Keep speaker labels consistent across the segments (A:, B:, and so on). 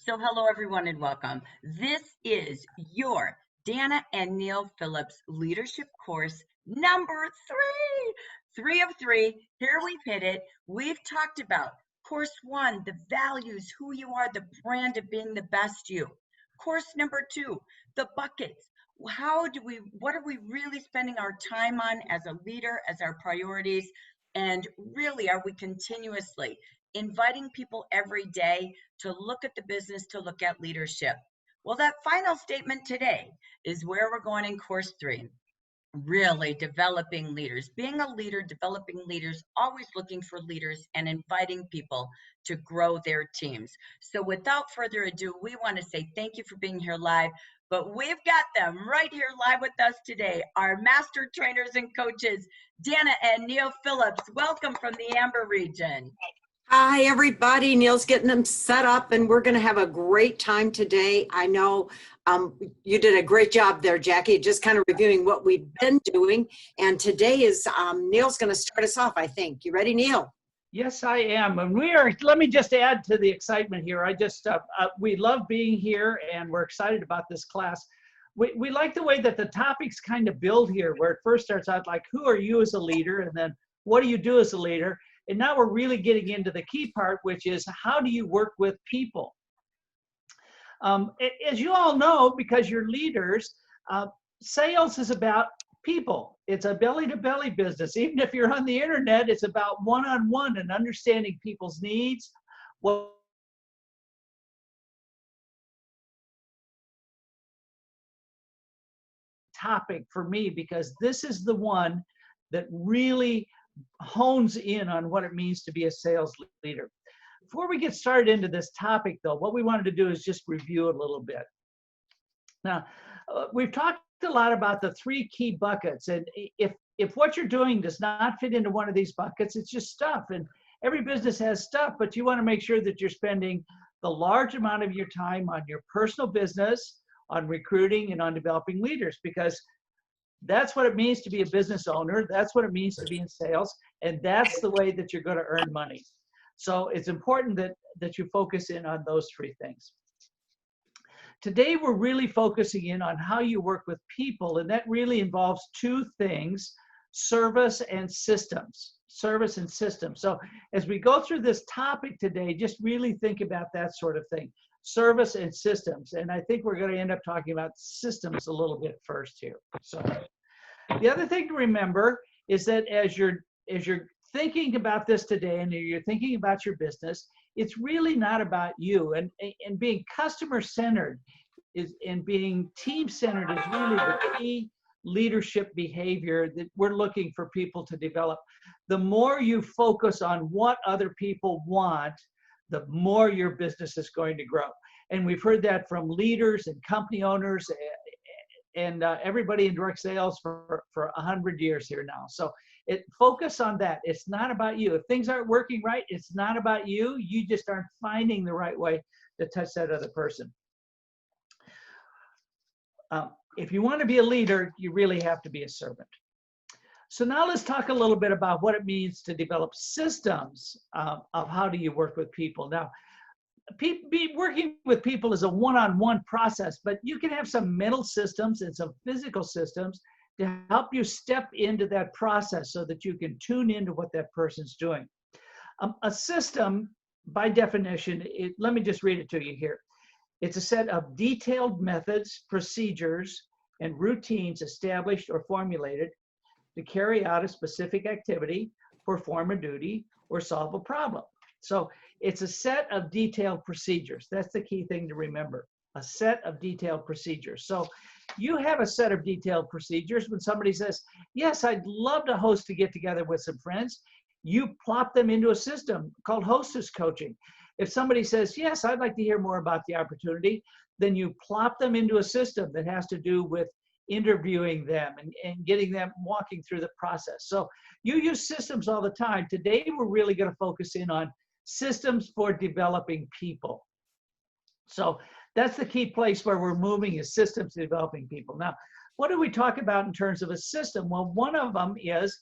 A: So hello everyone and welcome. This is your Dana and Neil Phillips leadership course number 3. 3 of 3. Here we've hit it. We've talked about course 1, the values, who you are, the brand of being the best you. Course number 2, the buckets. What are we really spending our time on as a leader, as our priorities? And really, are we continuously inviting people every day to look at the business, to look at leadership? Well, that final statement today is where we're going in course 3. Really developing leaders, being a leader, developing leaders, always looking for leaders and inviting people to grow their teams. So without further ado, we want to say thank you for being here live, but we've got them right here live with us today, our master trainers and coaches, Dana and Neil Phillips. Welcome from the Amber region.
B: Hi, everybody. Neil's getting them set up, and we're going to have a great time today. I know you did a great job there, Jackie, just kind of reviewing what we've been doing. And today is Neil's going to start us off, I think. You ready, Neil?
C: Yes, I am. And let me just add to the excitement here. We love being here, and we're excited about this class. We like the way that the topics kind of build here, where it first starts out like, who are you as a leader? And then what do you do as a leader? And now we're really getting into the key part, which is how do you work with people? As you all know, because you're leaders, sales is about people. It's a belly-to-belly business. Even if you're on the internet, it's about one-on-one and understanding people's needs. What topic for me, because this is the one that really hones in on what it means to be a sales leader. Before we get started into this topic, though, what we wanted to do is just review a little bit. Now, we've talked a lot about the 3 key buckets, and if what you're doing does not fit into one of these buckets, it's just stuff. And every business has stuff, but you want to make sure that you're spending the large amount of your time on your personal business, on recruiting, and on developing leaders, because that's what it means to be a business owner. That's what it means to be in sales. And that's the way that you're going to earn money. So it's important that you focus in on those 3 things. Today, we're really focusing in on how you work with people. And that really involves 2 things, service and systems. Service and systems. So as we go through this topic today, just really think about that sort of thing. Service and systems. And I think we're going to end up talking about systems a little bit first here. So the other thing to remember is that as you're thinking about this today and you're thinking about your business, it's really not about you. And being customer-centered and being team-centered is really the key leadership behavior that we're looking for people to develop. The more you focus on what other people want, the more your business is going to grow. And we've heard that from leaders and company owners and everybody in direct sales for 100 years here now. So focus on that. It's not about you. If things aren't working right, it's not about you. You just aren't finding the right way to touch that other person. If you want to be a leader, you really have to be a servant. So now let's talk a little bit about what it means to develop systems of how do you work with people. Now, working with people is a one-on-one process, but you can have some mental systems and some physical systems to help you step into that process so that you can tune into what that person's doing. A system, by definition, let me just read it to you here. It's a set of detailed methods, procedures, and routines established or formulated to carry out a specific activity, perform a duty, or solve a problem. So it's a set of detailed procedures. That's the key thing to remember, a set of detailed procedures. So you have a set of detailed procedures. When somebody says, yes, I'd love to host a get-together with some friends, you plop them into a system called hostess coaching. If somebody says, yes, I'd like to hear more about the opportunity, then you plop them into a system that has to do with interviewing them and getting them walking through the process. So you use systems all the time. Today, we're really going to focus in on systems for developing people. So that's the key place where we're moving, is systems to developing people. Now, what do we talk about in terms of a system? Well, one of them is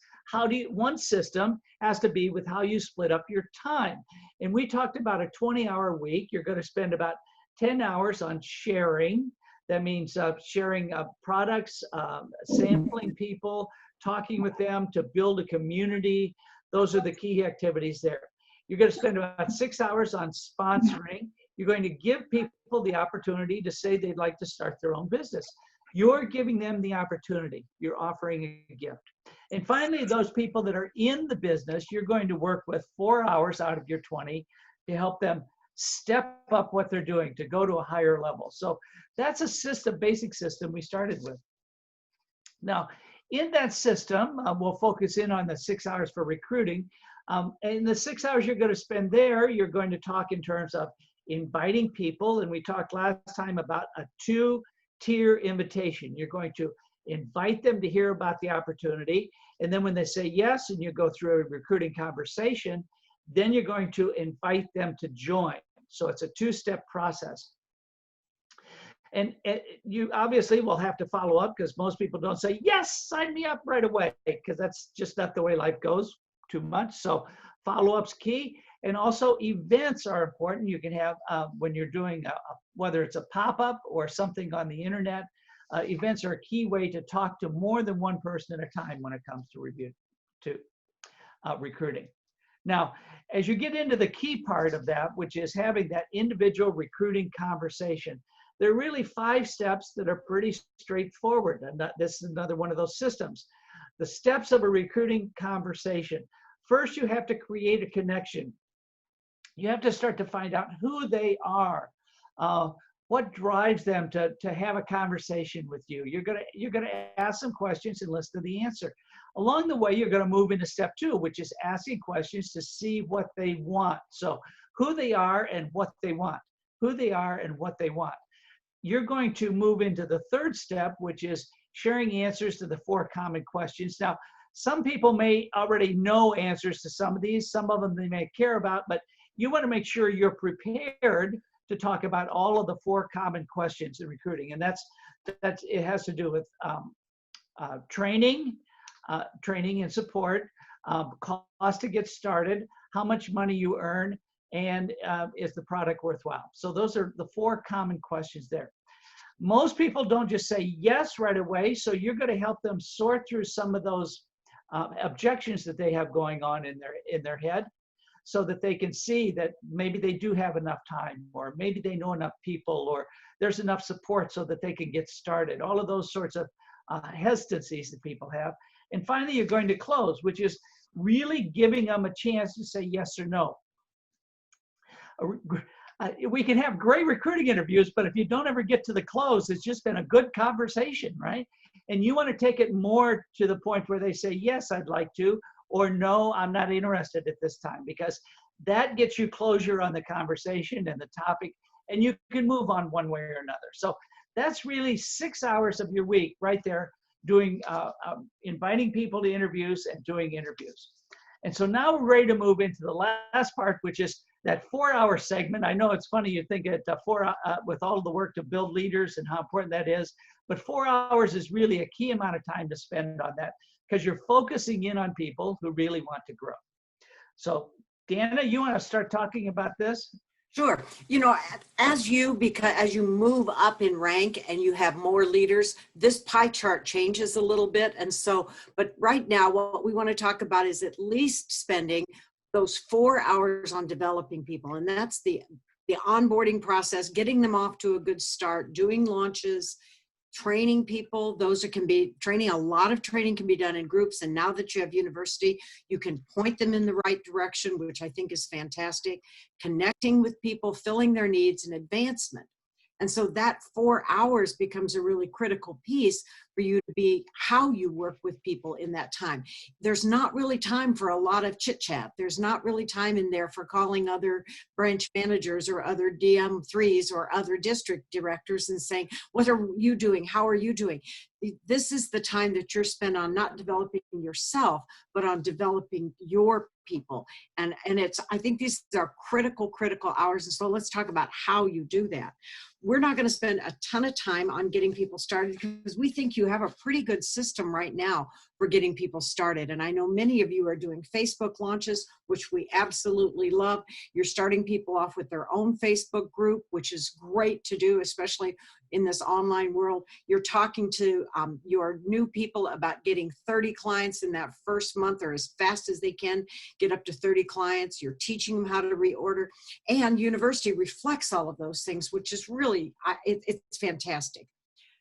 C: one system has to be with how you split up your time. And we talked about a 20-hour week. You're going to spend about 10 hours on sharing. That means sharing products, sampling people, talking with them to build a community. Those are the key activities there. You're going to spend about 6 hours on sponsoring. You're going to give people the opportunity to say they'd like to start their own business. You're giving them the opportunity. You're offering a gift. And finally, those people that are in the business, you're going to work with 4 hours out of your 20 to help them step up what they're doing, to go to a higher level. So that's a system, basic system we started with. Now, in that system, we'll focus in on the 6 hours for recruiting. And the 6 hours you're going to spend there, you're going to talk in terms of inviting people. And we talked last time about a 2-tier invitation. You're going to invite them to hear about the opportunity. And then when they say yes, and you go through a recruiting conversation, then you're going to invite them to join. So it's a 2-step process. And you obviously will have to follow up, because most people don't say, yes, sign me up right away, because that's just not the way life goes too much. So follow-up's key. And also events are important. You can have, when you're doing, whether it's a pop-up or something on the internet, events are a key way to talk to more than one person at a time when it comes to recruiting. Now, as you get into the key part of that, which is having that individual recruiting conversation, there are really 5 steps that are pretty straightforward. And this is another one of those systems. The steps of a recruiting conversation. First, you have to create a connection. You have to start to find out who they are. What drives them to have a conversation with you? You're gonna ask some questions and listen to the answer. Along the way, you're gonna move into step 2, which is asking questions to see what they want. So who they are and what they want. Who they are and what they want. You're going to move into the 3rd step, which is sharing answers to the 4 common questions. Now, some people may already know answers to some of these. Some of them they may care about, but you want to make sure you're prepared to talk about all of the 4 common questions in recruiting. And that's it has to do with training and support, cost to get started, how much money you earn, and is the product worthwhile? So those are the 4 common questions there. Most people don't just say yes right away, so you're going to help them sort through some of those objections that they have going on in their head, so that they can see that maybe they do have enough time, or maybe they know enough people, or there's enough support so that they can get started. All of those sorts of hesitancies that people have. And finally, you're going to close, which is really giving them a chance to say yes or no. We can have great recruiting interviews, but if you don't ever get to the close, it's just been a good conversation, right? And you want to take it more to the point where they say, yes, I'd like to, or no, I'm not interested at this time, because that gets you closure on the conversation and the topic, and you can move on one way or another. So that's really 6 hours of your week right there, doing inviting people to interviews and doing interviews. And so now we're ready to move into the last part, which is that 4-hour segment. I know it's funny you think it with all the work to build leaders and how important that is, but 4 hours is really a key amount of time to spend on that, because you're focusing in on people who really want to grow. So Deanna, you want to start talking about this?
B: Sure. You know, as you move up in rank and you have more leaders, this pie chart changes a little bit. And so, but right now, what we want to talk about is at least spending those 4 hours on developing people. And that's the onboarding process, getting them off to a good start, doing launches, training people. Training. A lot of training can be done in groups. And now that you have university, you can point them in the right direction, which I think is fantastic. Connecting with people, filling their needs, and advancement. And so that 4 hours becomes a really critical piece for you to be how you work with people in that time. There's not really time for a lot of chit chat. There's not really time in there for calling other branch managers or other DM3s or other district directors and saying, what are you doing? How are you doing? This is the time that you're spent on not developing yourself, but on developing your people. And I think these are critical hours. And so let's talk about how you do that. We're not going to spend a ton of time on getting people started, because we think you have a pretty good system right now for getting people started. And I know many of you are doing Facebook launches, which we absolutely love. You're starting people off with their own Facebook group, which is great to do, especially in this online world. You're talking to your new people about getting 30 clients in that first month, or as fast as they can get up to 30 clients. You're teaching them how to reorder, and university reflects all of those things, which is really, it's fantastic.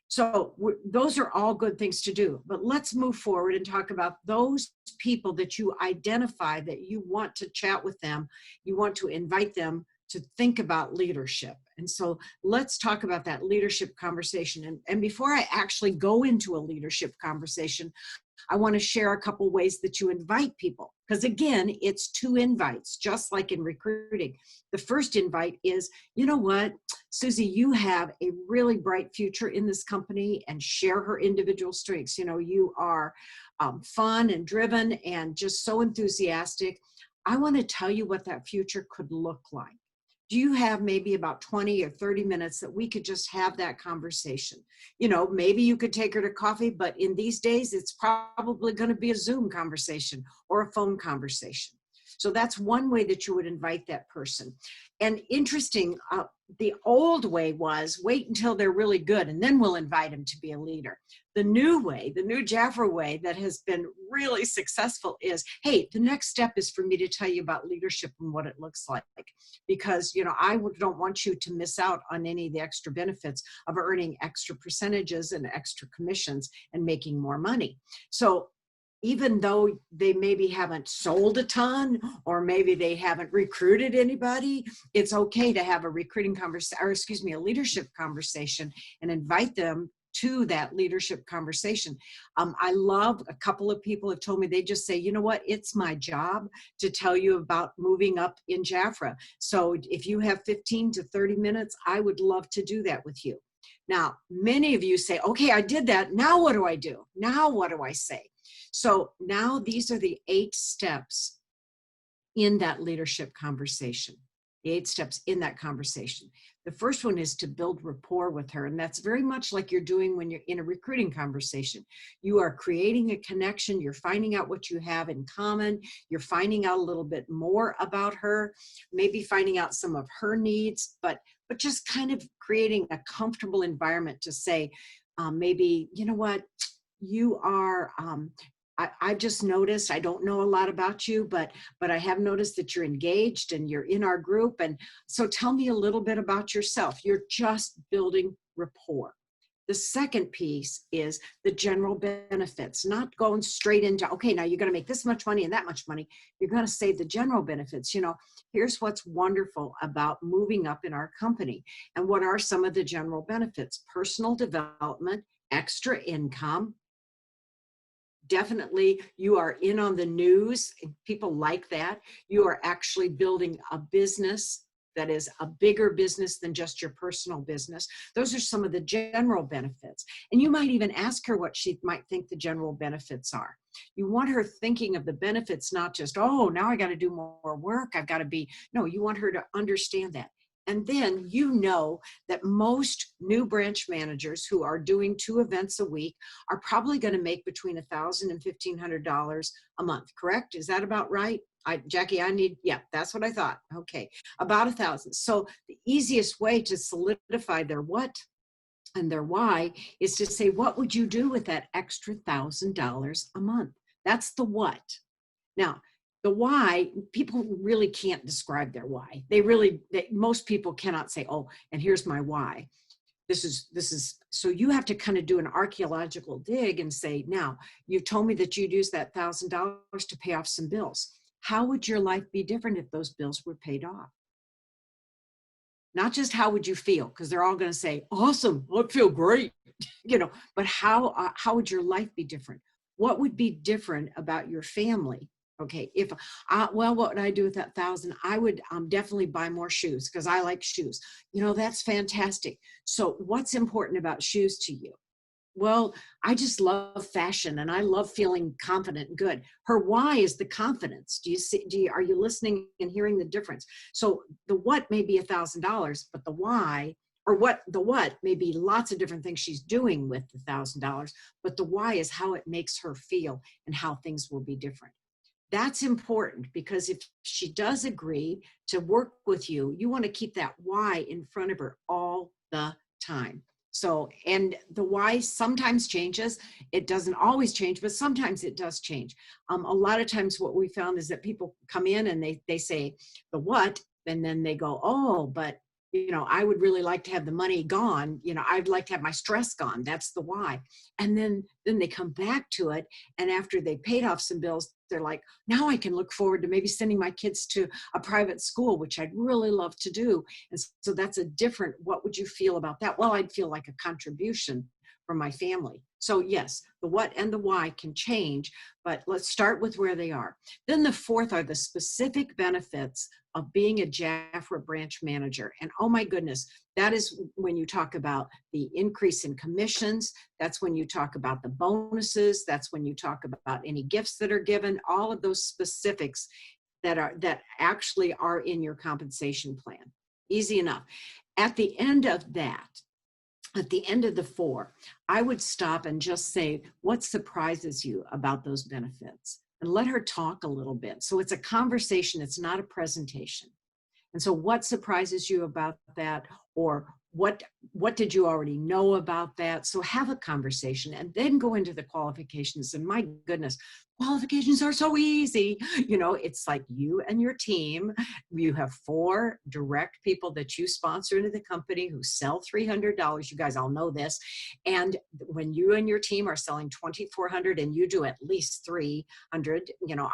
B: So those are all good things to do, but let's move forward and talk about those people that you identify that you want to chat with them. You want to invite them to think about leadership. And so let's talk about that leadership conversation. And before I actually go into a leadership conversation, I want to share a couple ways that you invite people. Because again, it's 2 invites, just like in recruiting. The first invite is, you know what, Susie, you have a really bright future in this company, and share her individual strengths. You know, you are fun and driven and just so enthusiastic. I want to tell you what that future could look like. Do you have maybe about 20 or 30 minutes that we could just have that conversation? You know, maybe you could take her to coffee, but in these days, it's probably going to be a Zoom conversation or a phone conversation. So that's one way that you would invite that person. And interesting, the old way was wait until they're really good and then we'll invite them to be a leader. The new way, the new Jafra way that has been really successful is, hey, the next step is for me to tell you about leadership and what it looks like. Because, you know, I don't want you to miss out on any of the extra benefits of earning extra percentages and extra commissions and making more money. So even though they maybe haven't sold a ton, or maybe they haven't recruited anybody, it's okay to have a recruiting conversation, or excuse me, a leadership conversation, and invite them to that leadership conversation. I love, a couple of people have told me, they just say, you know what, it's my job to tell you about moving up in Jafra. So if you have 15 to 30 minutes, I would love to do that with you. Now, many of you say, okay, I did that. Now what do I do? Now what do I say? So now these are the 8 steps in that leadership conversation. The 8 steps in that conversation. The first one is to build rapport with her. And that's very much like you're doing when you're in a recruiting conversation. You are creating a connection. You're finding out what you have in common. You're finding out a little bit more about her, maybe finding out some of her needs, but just kind of creating a comfortable environment to say, maybe, you know what, you are, I've just noticed, I don't know a lot about you, but I have noticed that you're engaged and you're in our group. And so tell me a little bit about yourself. You're just building rapport. The second piece is the general benefits, not going straight into, okay, now you're going to make this much money and that much money. You're going to say the general benefits. You know, here's what's wonderful about moving up in our company. And what are some of the general benefits? Personal development, extra income. Definitely, you are in on the news. People like that. You are actually building a business that is a bigger business than just your personal business. Those are some of the general benefits. And you might even ask her what she might think the general benefits are. You want her thinking of the benefits, not just, oh, now I got to do more work. I've got to be, no, you want her to understand that. And then you know that most new branch managers who are doing 2 events a week are probably going to make between $1,000 and $1,500 a month, correct? Is that about right? Jackie, yeah, that's what I thought. Okay, about 1,000. So the easiest way to solidify their what and their why is to say, what would you do with that extra $1,000 a month? That's the what. Now, the why, people really can't describe their why. Most people cannot say, oh, and here's my why. This is, so you have to kind of do an archaeological dig and say, now, you told me that you'd use that $1,000 to pay off some bills. How would your life be different if those bills were paid off? Not just how would you feel, because they're all going to say, awesome, I'd feel great, you know, but how would your life be different? What would be different about your family? Okay, well, what would I do with that 1,000? I would definitely buy more shoes because I like shoes. You know, that's fantastic. So what's important about shoes to you? Well, I just love fashion and I love feeling confident and good. Her why is the confidence. Are you listening and hearing the difference? So the what may be $1,000, but the why or what may be lots of different things she's doing with the $1,000, but the why is how it makes her feel and how things will be different. That's important, because if she does agree to work with you, you want to keep that why in front of her all the time. So, and the why sometimes changes. It doesn't always change, but sometimes it does change. A lot of times what we found is that people come in and they say the what, and then they go, oh, but I would really like to have the money gone. I'd like to have my stress gone. That's the why. And then they come back to it. And after they paid off some bills, they're like, now I can look forward to maybe sending my kids to a private school, which I'd really love to do. And so that's a different, what would you feel about that? Well, I'd feel like a contribution from my family. So yes, the what and the why can change, but let's start with where they are. Then the fourth are the specific benefits of being a Jaffra branch manager. And oh my goodness, that is when you talk about the increase in commissions. That's when you talk about the bonuses. That's when you talk about any gifts that are given, all of those specifics that actually are in your compensation plan. Easy enough. At the end of that, at the end of the four, I would stop and just say, what surprises you about those benefits? And let her talk a little bit. So it's a conversation, it's not a presentation. And so what surprises you about that? Or what did you already know about that? So have a conversation and then go into the qualifications. And my goodness, qualifications are so easy. It's like you and your team, you have 4 direct people that you sponsor into the company who sell $300. You guys all know this. And when you and your team are selling $2,400 and you do at least $300,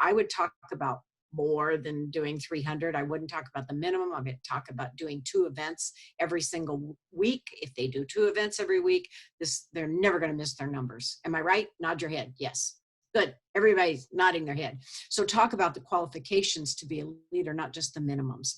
B: I would talk about more than doing 300. I wouldn't talk about the minimum. I would talk about doing 2 events every single week. If they do 2 events every week, they're never going to miss their numbers. Am I right? Nod your head. Yes. Good. Everybody's nodding their head. So talk about the qualifications to be a leader, not just the minimums.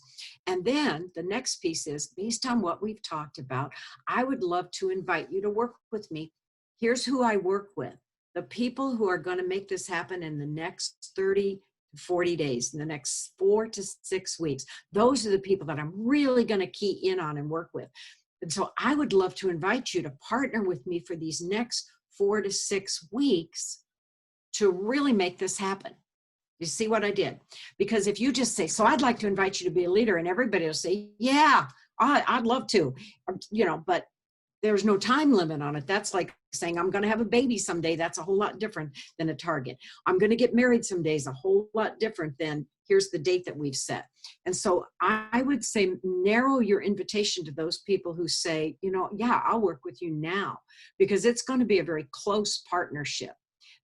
B: And then the next piece is, based on what we've talked about, I would love to invite you to work with me. Here's who I work with. The people who are going to make this happen in the next 30 40 days, in the next 4 to 6 weeks. Those are the people that I'm really going to key in on and work with. And so I would love to invite you to partner with me for these next 4 to 6 weeks to really make this happen. You see what I did? Because if you just say, so I'd like to invite you to be a leader, and everybody will say, yeah, I'd love to, but there's no time limit on it. That's like saying, I'm going to have a baby someday. That's a whole lot different than a target. I'm going to get married someday is a whole lot different than here's the date that we've set. And so I would say, narrow your invitation to those people who say, yeah, I'll work with you now, because it's going to be a very close partnership.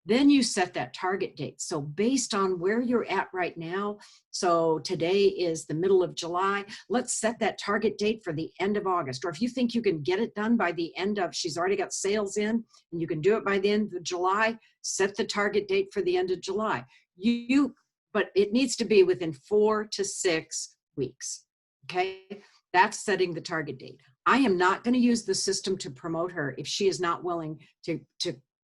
B: Then you set that target date. So based on where you're at right now, so today is the middle of July, let's set that target date for the end of August. Or if you think you can get it done by the end of, she's already got sales in, and you can do it by the end of July, set the target date for the end of July. But it needs to be within 4 to 6 weeks, okay? That's setting the target date. I am not going to use the system to promote her if she is not willing to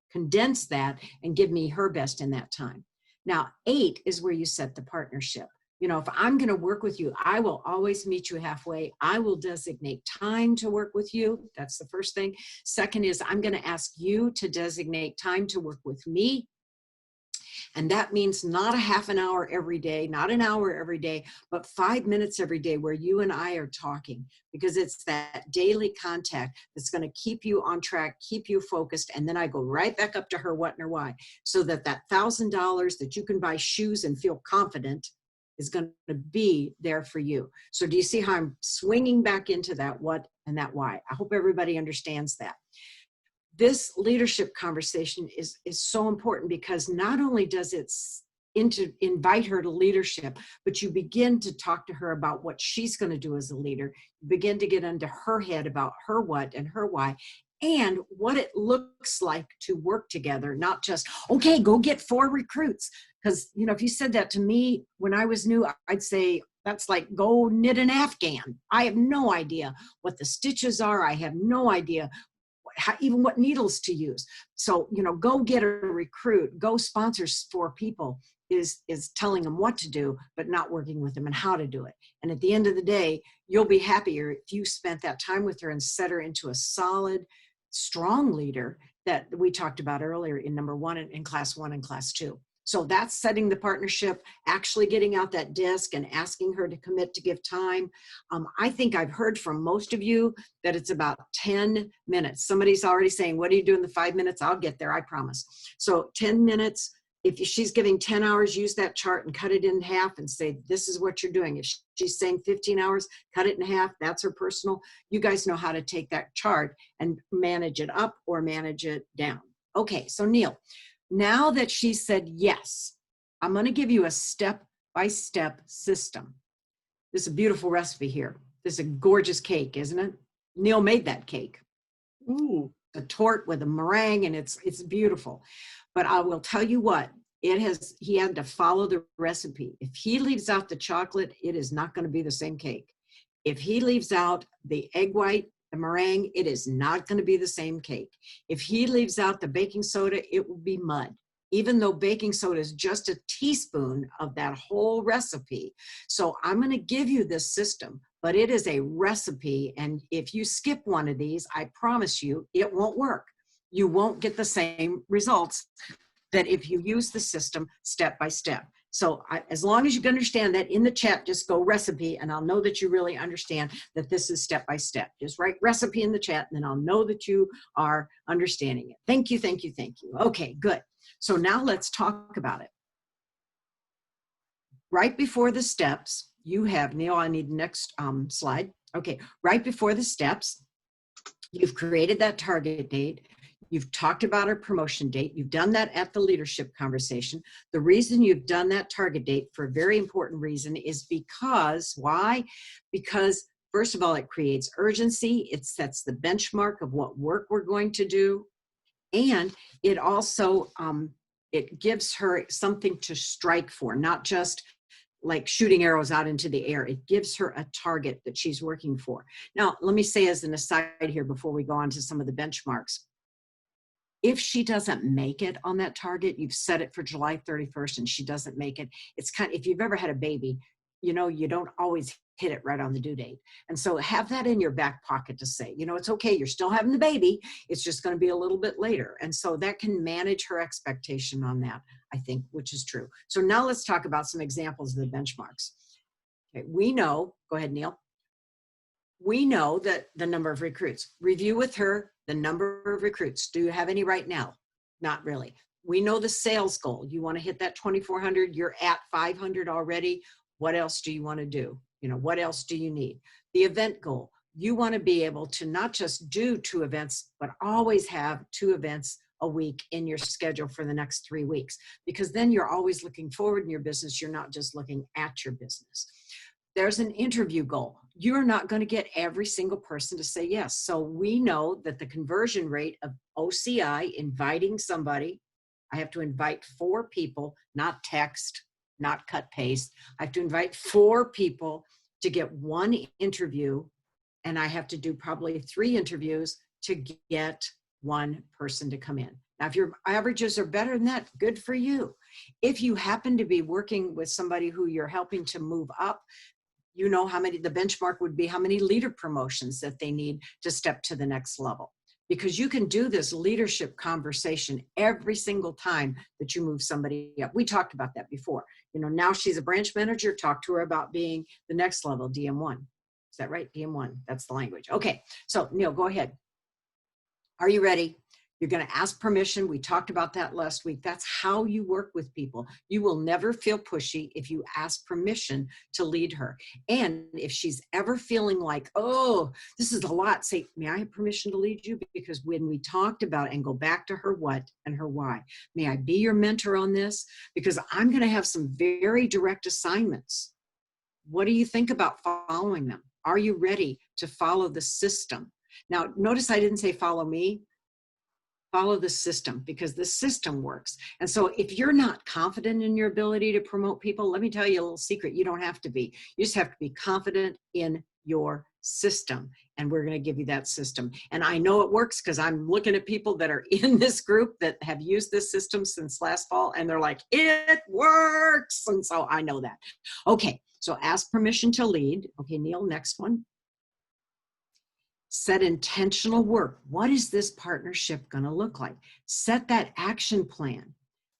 B: condense that and give me her best in that time. Now, 8 is where you set the partnership. If I'm going to work with you, I will always meet you halfway. I will designate time to work with you. That's the first thing. Second is I'm going to ask you to designate time to work with me. And that means not a half an hour every day, not an hour every day, but 5 minutes every day where you and I are talking, because it's that daily contact that's going to keep you on track, keep you focused. And then I go right back up to her what and her why, so that $1,000 that you can buy shoes and feel confident is going to be there for you. So do you see how I'm swinging back into that what and that why? I hope everybody understands that. This leadership conversation is so important, because not only does it invite her to leadership, but you begin to talk to her about what she's going to do as a leader. You begin to get into her head about her what and her why, and what it looks like to work together, not just, okay, go get 4 recruits. Because, if you said that to me when I was new, I'd say, that's like, go knit an Afghan. I have no idea what the stitches are. I have no idea even what needles to use. So, go get a recruit, go sponsor 4 people. is telling them what to do, but not working with them and how to do it. And at the end of the day, you'll be happier if you spent that time with her and set her into a solid, strong leader that we talked about earlier in number 1 in class 1 and class 2. So that's setting the partnership, actually getting out that disc and asking her to commit to give time. I think I've heard from most of you that it's about 10 minutes. Somebody's already saying, what do you do in the 5 minutes? I'll get there, I promise. So 10 minutes. If she's giving 10 hours, use that chart and cut it in half and say, this is what you're doing. If she's saying 15 hours, cut it in half. That's her personal. You guys know how to take that chart and manage it up or manage it down. Okay, so Neil, now that she said yes, I'm going to give you a step-by-step system. This is a beautiful recipe here. This is a gorgeous cake, isn't it? Neil made that cake. Ooh, a torte with a meringue, and it's beautiful. But I will tell you what, he had to follow the recipe. If he leaves out the chocolate, it is not going to be the same cake. If he leaves out the egg white, the meringue, it is not going to be the same cake. If he leaves out the baking soda, it will be mud, even though baking soda is just a teaspoon of that whole recipe. So I'm going to give you this system, but it is a recipe. And if you skip one of these, I promise you, it won't work. You won't get the same results that if you use the system step by step. So as long as you can understand that, in the chat, just go recipe, and I'll know that you really understand that this is step by step. Just write recipe in the chat, and then I'll know that you are understanding it. Thank you, thank you, thank you. Okay, good. So now let's talk about it. Right before the steps, you have, Neil, I need the next slide. Okay, right before the steps, you've created that target date. You've talked about our promotion date. You've done that at the leadership conversation. The reason you've done that target date, for a very important reason, is because, why? Because first of all, it creates urgency. It sets the benchmark of what work we're going to do. And it also, it gives her something to strike for, not just like shooting arrows out into the air. It gives her a target that she's working for. Now, let me say as an aside here before we go on to some of the benchmarks. If she doesn't make it on that target, you've set it for July 31st and she doesn't make it, it's kind of, if you've ever had a baby, you know, you don't always hit it right on the due date. And so have that in your back pocket to say, you know, it's okay, you're still having the baby, it's just going to be a little bit later. And so that can manage her expectation on that, I think, which is true. So now let's talk about some examples of the benchmarks. Okay, we know, go ahead, Neil. We know that the number of recruits. Review with her the number of recruits. Do you have any right now? Not really. We know the sales goal. You want to hit that 2,400. You're at 500 already. What else do you want to do? You know, what else do you need? The event goal. You want to be able to not just do 2 events, but always have 2 events a week in your schedule for the next 3 weeks, because then you're always looking forward in your business. You're not just looking at your business. There's an interview goal. You're not going to get every single person to say yes. So we know that the conversion rate of OCI, inviting somebody, I have to invite 4 people, not text, not cut paste. I have to invite 4 people to get 1 interview, and I have to do probably 3 interviews to get 1 person to come in. Now, if your averages are better than that, good for you. If you happen to be working with somebody who you're helping to move up, you know how many, the benchmark would be how many leader promotions that they need to step to the next level. Because you can do this leadership conversation every single time that you move somebody up. We talked about that before. You know, now she's a branch manager, talk to her about being the next level, DM1. Is that right? DM1, that's the language. Okay, so Neil, go ahead. Are you ready? You're going to ask permission. We talked about that last week. That's how you work with people. You will never feel pushy if you ask permission to lead her. And if she's ever feeling like, oh, this is a lot, say, may I have permission to lead you? Because when we talked about, and go back to her what and her why, may I be your mentor on this? Because I'm going to have some very direct assignments. What do you think about following them? Are you ready to follow the system? Now, notice I didn't say follow me. Follow the system, because the system works. And so if you're not confident in your ability to promote people, let me tell you a little secret. You don't have to be. You just have to be confident in your system. And we're going to give you that system. And I know it works because I'm looking at people that are in this group that have used this system since last fall, and they're like, it works. And so I know that. Okay, so ask permission to lead. Okay, Neil, next one. Set intentional work. What is this partnership going to look like? Set that action plan.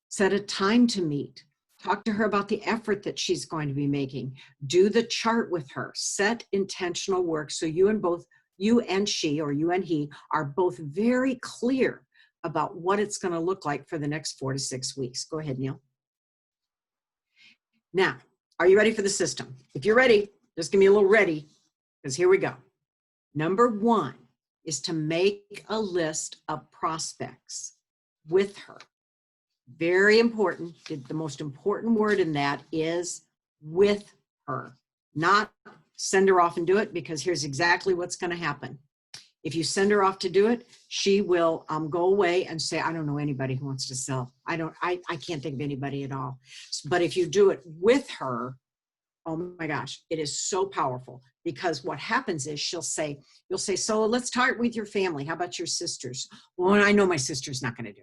B: Set a time to meet. Talk to her about the effort that she's going to be making. Do the chart with her. Set intentional work so you and she, or you and he, are both very clear about what it's going to look like for the next 4 to 6 weeks. Go ahead, Neil. Now, are you ready for the system? If you're ready, just give me a little ready, because here we go. Number 1 is to make a list of prospects with her. Very important. The most important word in that is with her, not send her off and do it, because here's exactly what's going to happen. If you send her off to do it, she will go away and say, I don't know anybody who wants to sell. I can't think of anybody at all. But if you do it with her, oh my gosh, it is so powerful, because what happens is you'll say, so let's start with your family. How about your sisters? Well, I know my sister's not going to do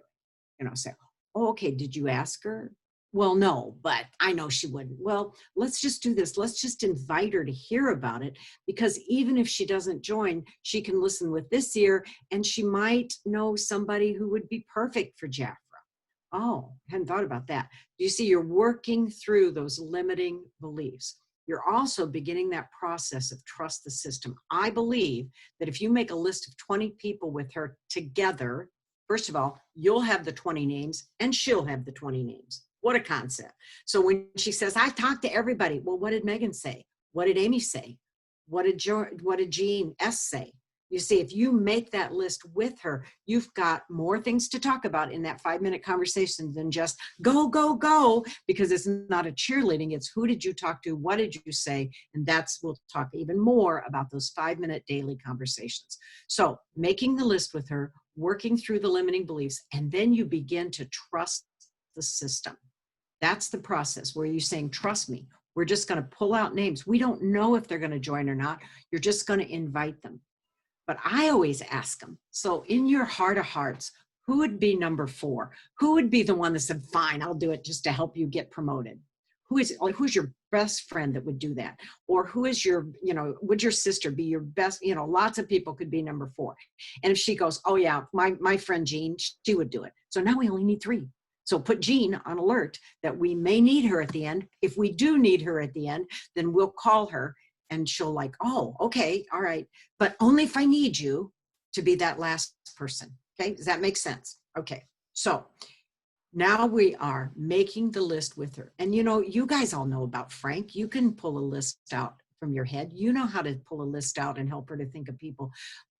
B: it. Say, oh, okay, did you ask her? Well, no, but I know she wouldn't. Well, let's just do this. Let's just invite her to hear about it, because even if she doesn't join, she can listen with this ear, and she might know somebody who would be perfect for Jafra. Oh, I hadn't thought about that. You see, you're working through those limiting beliefs. You're also beginning that process of trust the system. I believe that if you make a list of 20 people with her together, first of all, you'll have the 20 names and she'll have the 20 names. What a concept. So when she says, I talked to everybody. Well, what did Megan say? What did Amy say? What did Jean S. say? You see, if you make that list with her, you've got more things to talk about in that 5-minute conversation than just go, go, go, because it's not a cheerleading. It's who did you talk to? What did you say? And we'll talk even more about those 5-minute daily conversations. So making the list with her, working through the limiting beliefs, and then you begin to trust the system. That's the process where you're saying, trust me. We're just going to pull out names. We don't know if they're going to join or not. You're just going to invite them. But I always ask them, so in your heart of hearts, who would be number 4? Who would be the one that said, fine, I'll do it just to help you get promoted? Who's your best friend that would do that? Or who is would your sister be your best? Lots of people could be number 4. And if she goes, oh yeah, my friend Jean, she would do it. So now we only need 3. So put Jean on alert that we may need her at the end. If we do need her at the end, then we'll call her. And she'll like, oh, okay, all right. But only if I need you to be that last person. Okay, does that make sense? Okay, so now we are making the list with her. And you guys all know about Frank. You can pull a list out from your head. You know how to pull a list out and help her to think of people.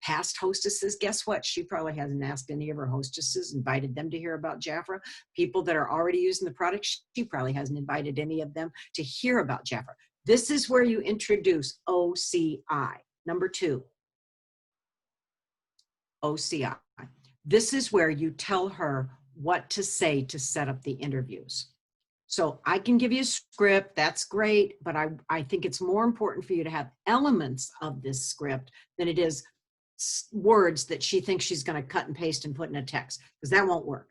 B: Past hostesses, guess what? She probably hasn't asked any of her hostesses, invited them to hear about Jafra. People that are already using the product, she probably hasn't invited any of them to hear about Jafra. This is where you introduce OCI. Number 2, OCI. This is where you tell her what to say to set up the interviews. So I can give you a script, that's great, but I think it's more important for you to have elements of this script than it is words that she thinks she's going to cut and paste and put in a text, because that won't work.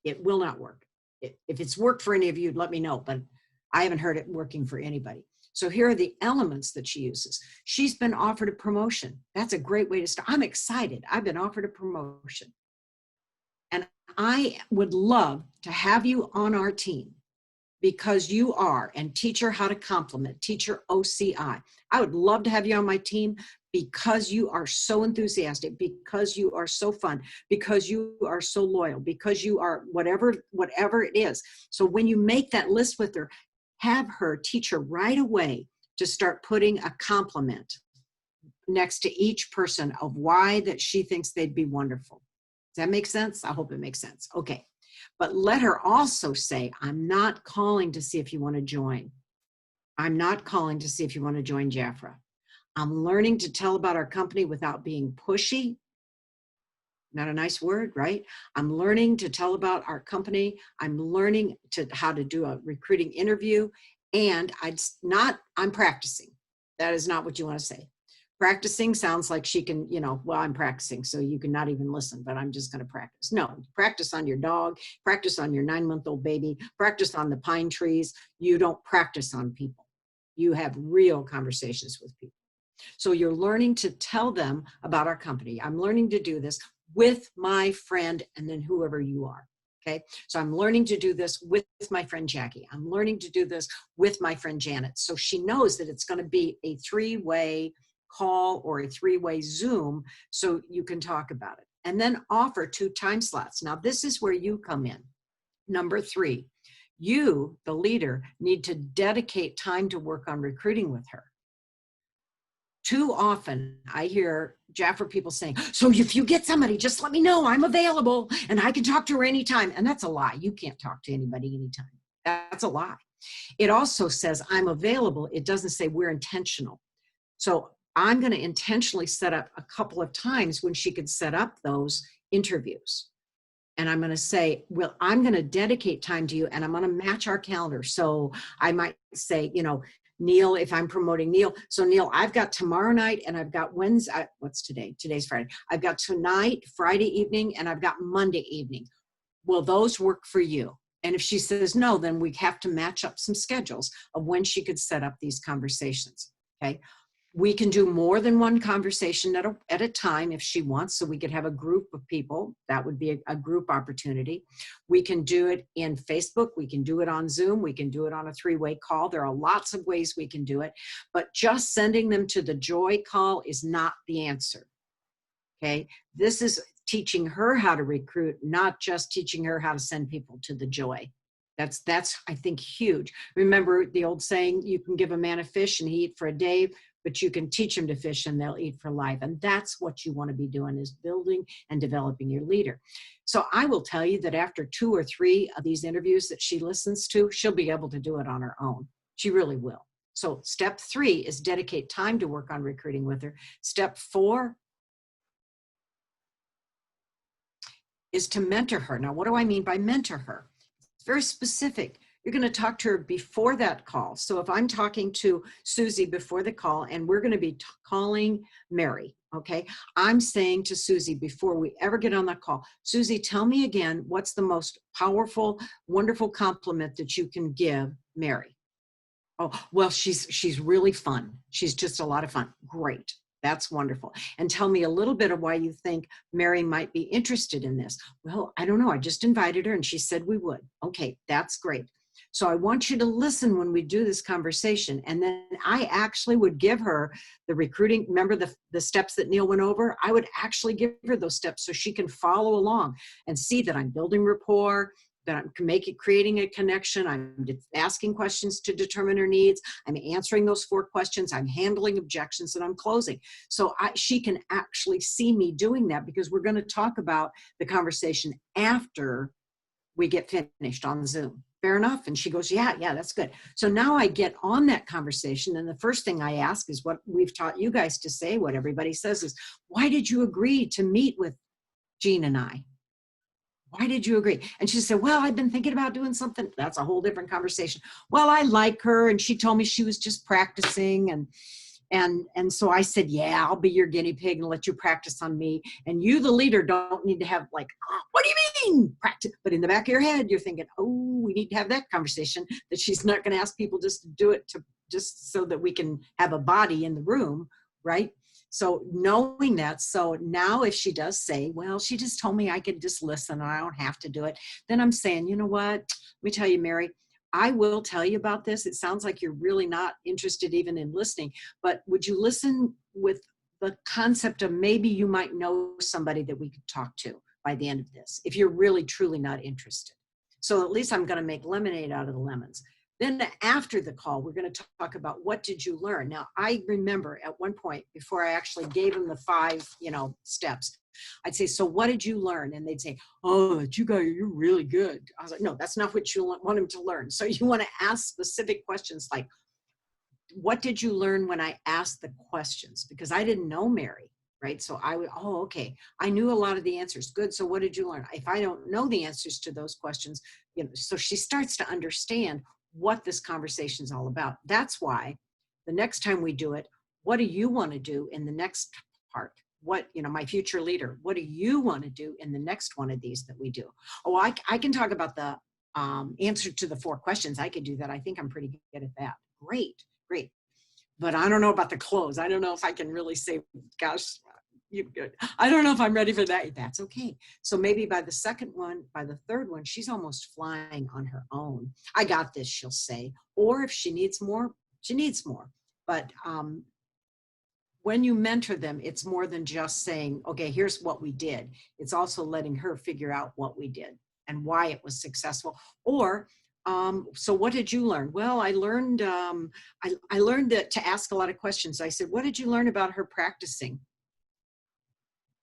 B: It will not work. If it's worked for any of you, let me know, but I haven't heard it working for anybody. So here are the elements that she uses. She's been offered a promotion. That's a great way to start. I'm excited. I've been offered a promotion. And I would love to have you on our team because you are, and teach her how to compliment, teach her OCI. I would love to have you on my team because you are so enthusiastic, because you are so fun, because you are so loyal, because you are whatever it is. So when you make that list with her, have her teach her right away to start putting a compliment next to each person of why that she thinks they'd be wonderful. Does that make sense? I hope it makes sense. Okay. But let her also say, I'm not calling to see if you want to join. I'm not calling to see if you want to join Jafra. I'm learning to tell about our company without being pushy. Not a nice word, right? I'm learning to tell about our company. I'm learning how to do a recruiting interview, and I'm practicing. That is not what you want to say. Practicing sounds like she can, well, I'm practicing, so you can not even listen, but I'm just going to practice. No, practice on your dog, practice on your 9-month-old baby, practice on the pine trees. You don't practice on people. You have real conversations with people. So you're learning to tell them about our company. I'm learning to do this with my friend, and then whoever you are. Okay. So I'm learning to do this with my friend Jackie. I'm learning to do this with my friend Janet. So she knows that it's going to be a 3-way call or a 3-way Zoom, so you can talk about it. And then offer 2 time slots. Now, this is where you come in. Number 3, you, the leader, need to dedicate time to work on recruiting with her. Too often I hear Jaffa people saying, so if you get somebody, just let me know, I'm available and I can talk to her anytime. And that's a lie. You can't talk to anybody anytime. That's a lie. It also says I'm available. It doesn't say we're intentional. So I'm going to intentionally set up a couple of times when she could set up those interviews. And I'm going to say, well, I'm going to dedicate time to you and I'm going to match our calendar. So I might say, Neil, if I'm promoting Neil. So Neil, I've got tomorrow night and I've got Wednesday. What's today? Today's Friday. I've got tonight, Friday evening, and I've got Monday evening. Will those work for you? And if she says no, then we have to match up some schedules of when she could set up these conversations. Okay. We can do more than one conversation at a time if she wants, so we could have a group of people. That would be a group opportunity. We can do it in Facebook. We can do it on Zoom. We can do it on a 3-way call. There are lots of ways we can do it, but just sending them to the Joy call is not the answer. Okay, this is teaching her how to recruit, not just teaching her how to send people to the Joy. That's I think huge. Remember the old saying, you can give a man a fish and he eat for a day, but you can teach them to fish and they'll eat for life. And that's what you want to be doing, is building and developing your leader. So I will tell you that after 2 or 3 of these interviews that she listens to, she'll be able to do it on her own. She really will. So step 3 is dedicate time to work on recruiting with her. Step 4 is to mentor her. Now, what do I mean by mentor her? It's very specific. You're going to talk to her before that call. So if I'm talking to Susie before the call and we're going to be calling Mary, okay, I'm saying to Susie before we ever get on that call, Susie, tell me again, what's the most powerful, wonderful compliment that you can give Mary? Oh, well, she's really fun. She's just a lot of fun. Great. That's wonderful. And tell me a little bit of why you think Mary might be interested in this. Well, I don't know. I just invited her and she said we would. Okay, that's great. So I want you to listen when we do this conversation. And then I actually would give her the recruiting. Remember the steps that Neil went over? I would actually give her those steps so she can follow along and see that I'm building rapport, that I'm creating a connection. I'm asking questions to determine her needs. I'm answering those 4 questions. I'm handling objections, and I'm closing. So she can actually see me doing that, because we're going to talk about the conversation after we get finished on Zoom. Fair enough? And she goes, yeah, that's good. So now I get on that conversation, and the first thing I ask is what we've taught you guys to say, what everybody says is, why did you agree to meet with Jean and I? Why did you agree? And she said, well, I've been thinking about doing something. That's a whole different conversation. Well, I like her, and she told me she was just practicing, and so I said, yeah, I'll be your guinea pig and let you practice on me. And you, the leader, don't need to have like, oh, what do you mean practice? But in the back of your head, you're thinking, oh, we need to have that conversation, that she's not going to ask people just to do it just so that we can have a body in the room, right? So knowing that, so now if she does say, well, she just told me I could just listen and I don't have to do it, then I'm saying, you know what, let me tell you, Mary, I will tell you about this. It sounds like you're really not interested even in listening, but would you listen with the concept of maybe you might know somebody that we could talk to by the end of this, if you're really, truly not interested. So at least I'm going to make lemonade out of the lemons. Then after the call, we're going to talk about what did you learn. Now, I remember at one point, before I actually gave them the 5, steps, I'd say, so what did you learn? And they'd say, oh, you're really good. I was like, no, that's not what you want them to learn. So you want to ask specific questions like, what did you learn when I asked the questions? Because I didn't know Mary, right? So I would, oh, okay, I knew a lot of the answers. Good. So what did you learn? If I don't know the answers to those questions, so she starts to understand what this conversation is all about. That's why the next time we do it, what do you want to do in the next part? What, my future leader, what do you want to do in the next one of these that we do? Oh, I can talk about the answer to the 4 questions. I could do that. I think I'm pretty good at that. Great, great. But I don't know about the close. I don't know if I can really say, gosh, I don't know if I'm ready for that. That's okay. So maybe by the second one, by the third one, she's almost flying on her own. I got this, she'll say. Or if she needs more, she needs more. But when you mentor them, it's more than just saying, okay, here's what we did. It's also letting her figure out what we did and why it was successful. Or, so what did you learn? Well, I learned, I learned that to ask a lot of questions. I said, what did you learn about her practicing?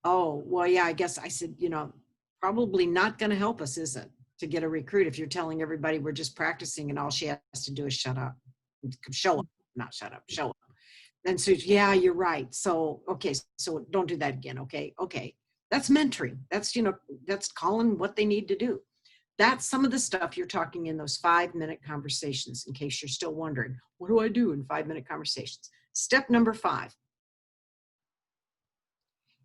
B: Oh, well, yeah, I guess I said, probably not going to help us, is it? To get a recruit if you're telling everybody we're just practicing and all she has to do is shut up, show up, not shut up, show up. And so, yeah, you're right. So, okay, so don't do that again. Okay. Okay. That's mentoring. That's, that's calling what they need to do. That's some of the stuff you're talking in those 5-minute conversations, in case you're still wondering, what do I do in 5-minute conversations? Step number 5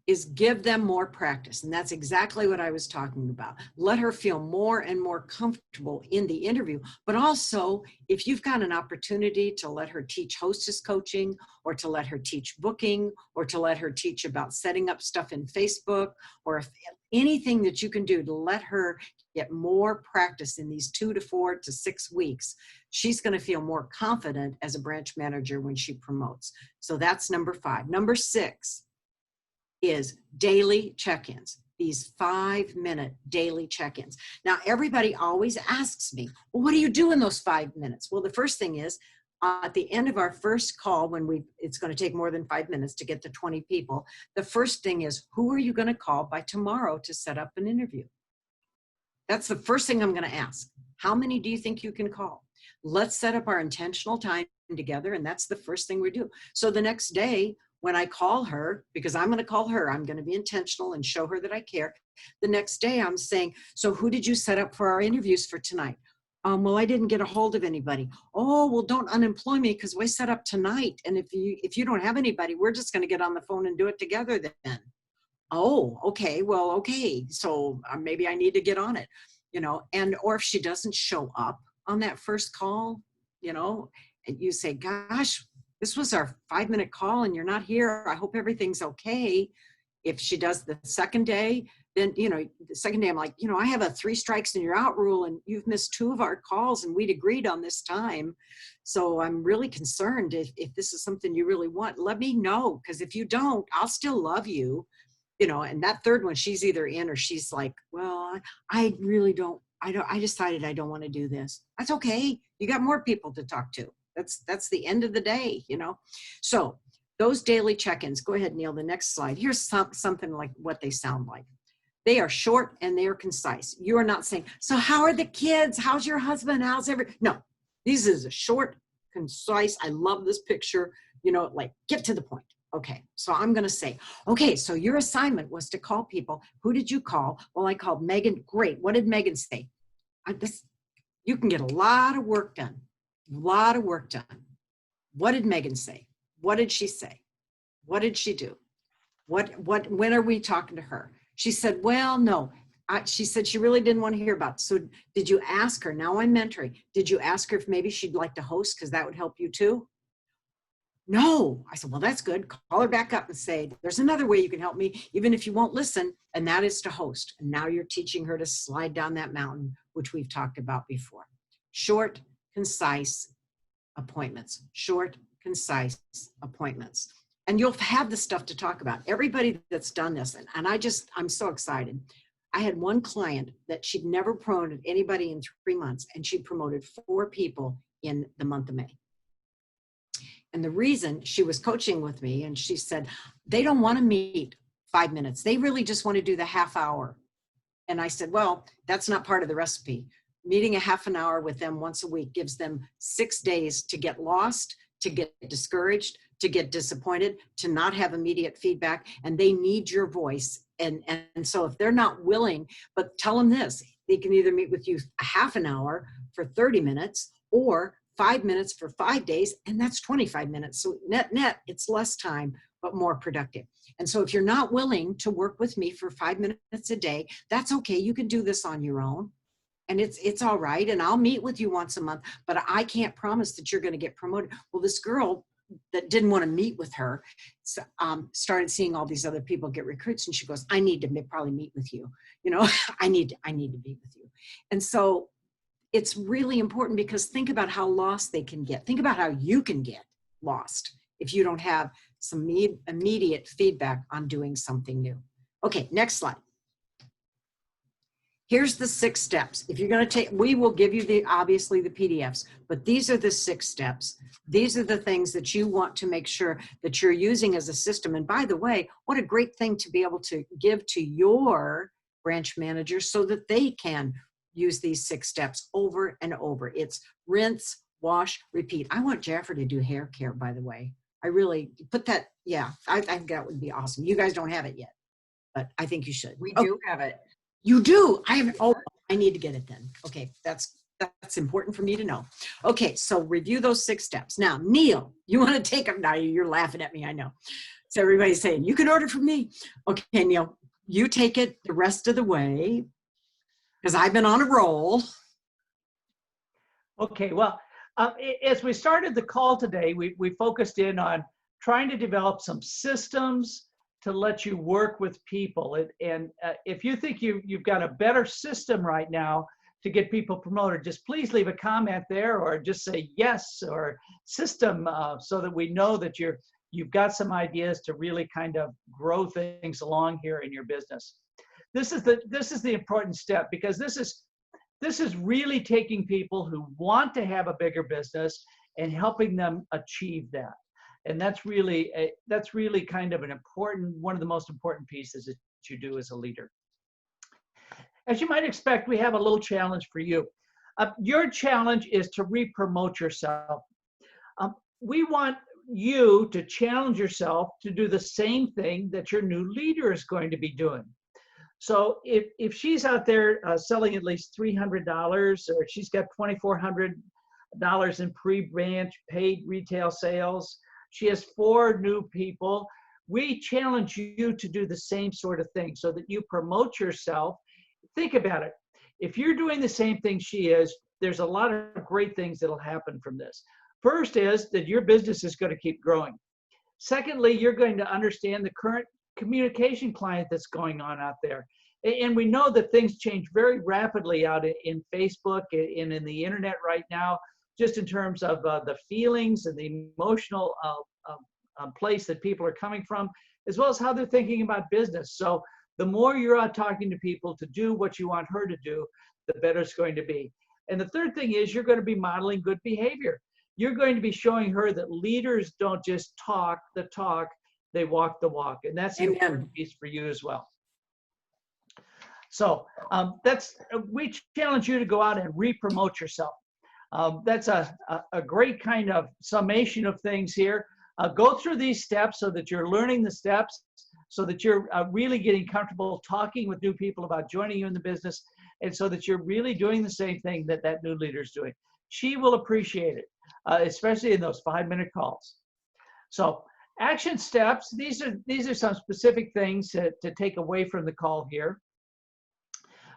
B: is give them more practice. And that's exactly what I was talking about. Let her feel more and more comfortable in the interview. But also, if you've got an opportunity to let her teach hostess coaching, or to let her teach booking, or to let her teach about setting up stuff in Facebook, or if anything that you can do to let her get more practice in these 2 to 4 to 6 weeks, she's going to feel more confident as a branch manager when she promotes. So that's number 5. Number 6 is daily check-ins, these 5-minute daily check-ins. Now, everybody always asks me, well, what do you do in those 5 minutes? Well, the first thing is, at the end of our first call, when it's going to take more than 5 minutes to get to 20 people, the first thing is, who are you going to call by tomorrow to set up an interview? That's the first thing I'm going to ask. How many do you think you can call? Let's set up our intentional time together, and that's the first thing we do. So the next day, when I call her, because I'm going to call her, I'm going to be intentional and show her that I care. The next day I'm saying, so who did you set up for our interviews for tonight? Well, I didn't get a hold of anybody. Oh, well, don't unemploy me because we set up tonight. And if you don't have anybody, we're just going to get on the phone and do it together then. Oh, okay. Well, okay. So maybe I need to get on it, and, or if she doesn't show up on that first call, and you say, gosh, this was our 5-minute call and you're not here. I hope everything's okay. If she does the second day, then, the second day I'm like, I have a 3 strikes and you're out rule and you've missed 2 of our calls and we'd agreed on this time. So I'm really concerned if this is something you really want, let me know. Because if you don't, I'll still love you, and that third one, she's either in or she's like, well, I really don't, I decided I don't want to do this. That's okay. You got more people to talk to. That's the end of the day, So those daily check-ins, go ahead, Neil, the next slide. Here's something like what they sound like. They are short and they are concise. You are not saying, so how are the kids? How's your husband? No, this is a short, concise. I love this picture, like get to the point. Okay, so I'm going to say, okay, so your assignment was to call people. Who did you call? Well, I called Megan. Great. What did Megan say? You can get a lot of work done. Lot of work done. What did Megan say? What did she say? What did she do? When are we talking to her? She said, well, no. She said she really didn't want to hear about it. So did you ask her? Now I'm mentoring. Did you ask her if maybe she'd like to host? Because that would help you too. No. I said, well, that's good. Call her back up and say, there's another way you can help me, even if you won't listen, and that is to host. And now you're teaching her to slide down that mountain, which we've talked about before. Short, concise appointments. Short, concise appointments. And you'll have the stuff to talk about. Everybody that's done this, and I'm so excited. I had one client that she'd never promoted anybody in 3 months, and she promoted 4 people in the month of May. And the reason, she was coaching with me, and she said, they don't want to meet 5 minutes. They really just want to do the half hour. And I said, well, that's not part of the recipe. Meeting a half an hour with them once a week gives them 6 days to get lost, to get discouraged, to get disappointed, to not have immediate feedback, and they need your voice. And so if they're not willing, but tell them this, they can either meet with you a half an hour for 30 minutes or 5 minutes for 5 days, and that's 25 minutes. So net, it's less time, but more productive. And so if you're not willing to work with me for 5 minutes a day, that's okay. You can do this on your own. And it's all right. And I'll meet with you once a month, but I can't promise that you're going to get promoted. Well, this girl that didn't want to meet with her started seeing all these other people get recruits, and she goes, I need to probably meet with you. You know, I need to meet with you. And so it's really important, because think about how lost they can get. Think about how you can get lost if you don't have some immediate feedback on doing something new. Okay, next slide. Here's the 6 steps. If you're going to take, we will give you obviously the PDFs, but these are the 6 steps. These are the things that you want to make sure that you're using as a system. And by the way, what a great thing to be able to give to your branch manager so that they can use these 6 steps over and over. It's rinse, wash, repeat. I want Jaffer to do hair care, by the way. I really put that. Yeah, I think that would be awesome. You guys don't have it yet, but I think you should.
A: We do have it.
B: You do? I haven't. Oh, I need to get it then. Okay, that's important for me to know. Okay, so review those 6 steps. Now, Neil, you want to take them? Now you're laughing at me, I know. So everybody's saying, you can order from me. Okay, Neil, you take it the rest of the way, because I've been on a roll.
C: Okay, well, as we started the call today, we focused in on trying to develop some systems to let you work with people. And if you think you've got a better system right now to get people promoted, just please leave a comment there, or just say yes or system, so that we know that you've got some ideas to really kind of grow things along here in your business. This is the important step, because this is really taking people who want to have a bigger business and helping them achieve that. And that's really kind of one of the most important pieces that you do as a leader. As you might expect, we have a little challenge for you. Your challenge is to re-promote yourself. We want you to challenge yourself to do the same thing that your new leader is going to be doing. So if she's out there selling at least $300, or she's got $2,400 in pre-branch paid retail sales, she has 4 new people, we challenge you to do the same sort of thing so that you promote yourself. Think about it. If you're doing the same thing she is, there's a lot of great things that'll happen from this. First is that your business is going to keep growing. Secondly, you're going to understand the current communication client that's going on out there. And we know that things change very rapidly out in Facebook and in the internet right now, just in terms of the feelings and the emotional place that people are coming from, as well as how they're thinking about business. So the more you're out talking to people to do what you want her to do, the better it's going to be. And the third thing is you're going to be modeling good behavior. You're going to be showing her that leaders don't just talk the talk, they walk the walk. And that's an important piece for you as well. So we challenge you to go out and re-promote yourself. That's a great kind of summation of things here. Go through these steps so that you're learning the steps, so that you're really getting comfortable talking with new people about joining you in the business, and so that you're really doing the same thing that new leader is doing. She will appreciate it, especially in those 5-minute calls. So action steps, these are some specific things to take away from the call here.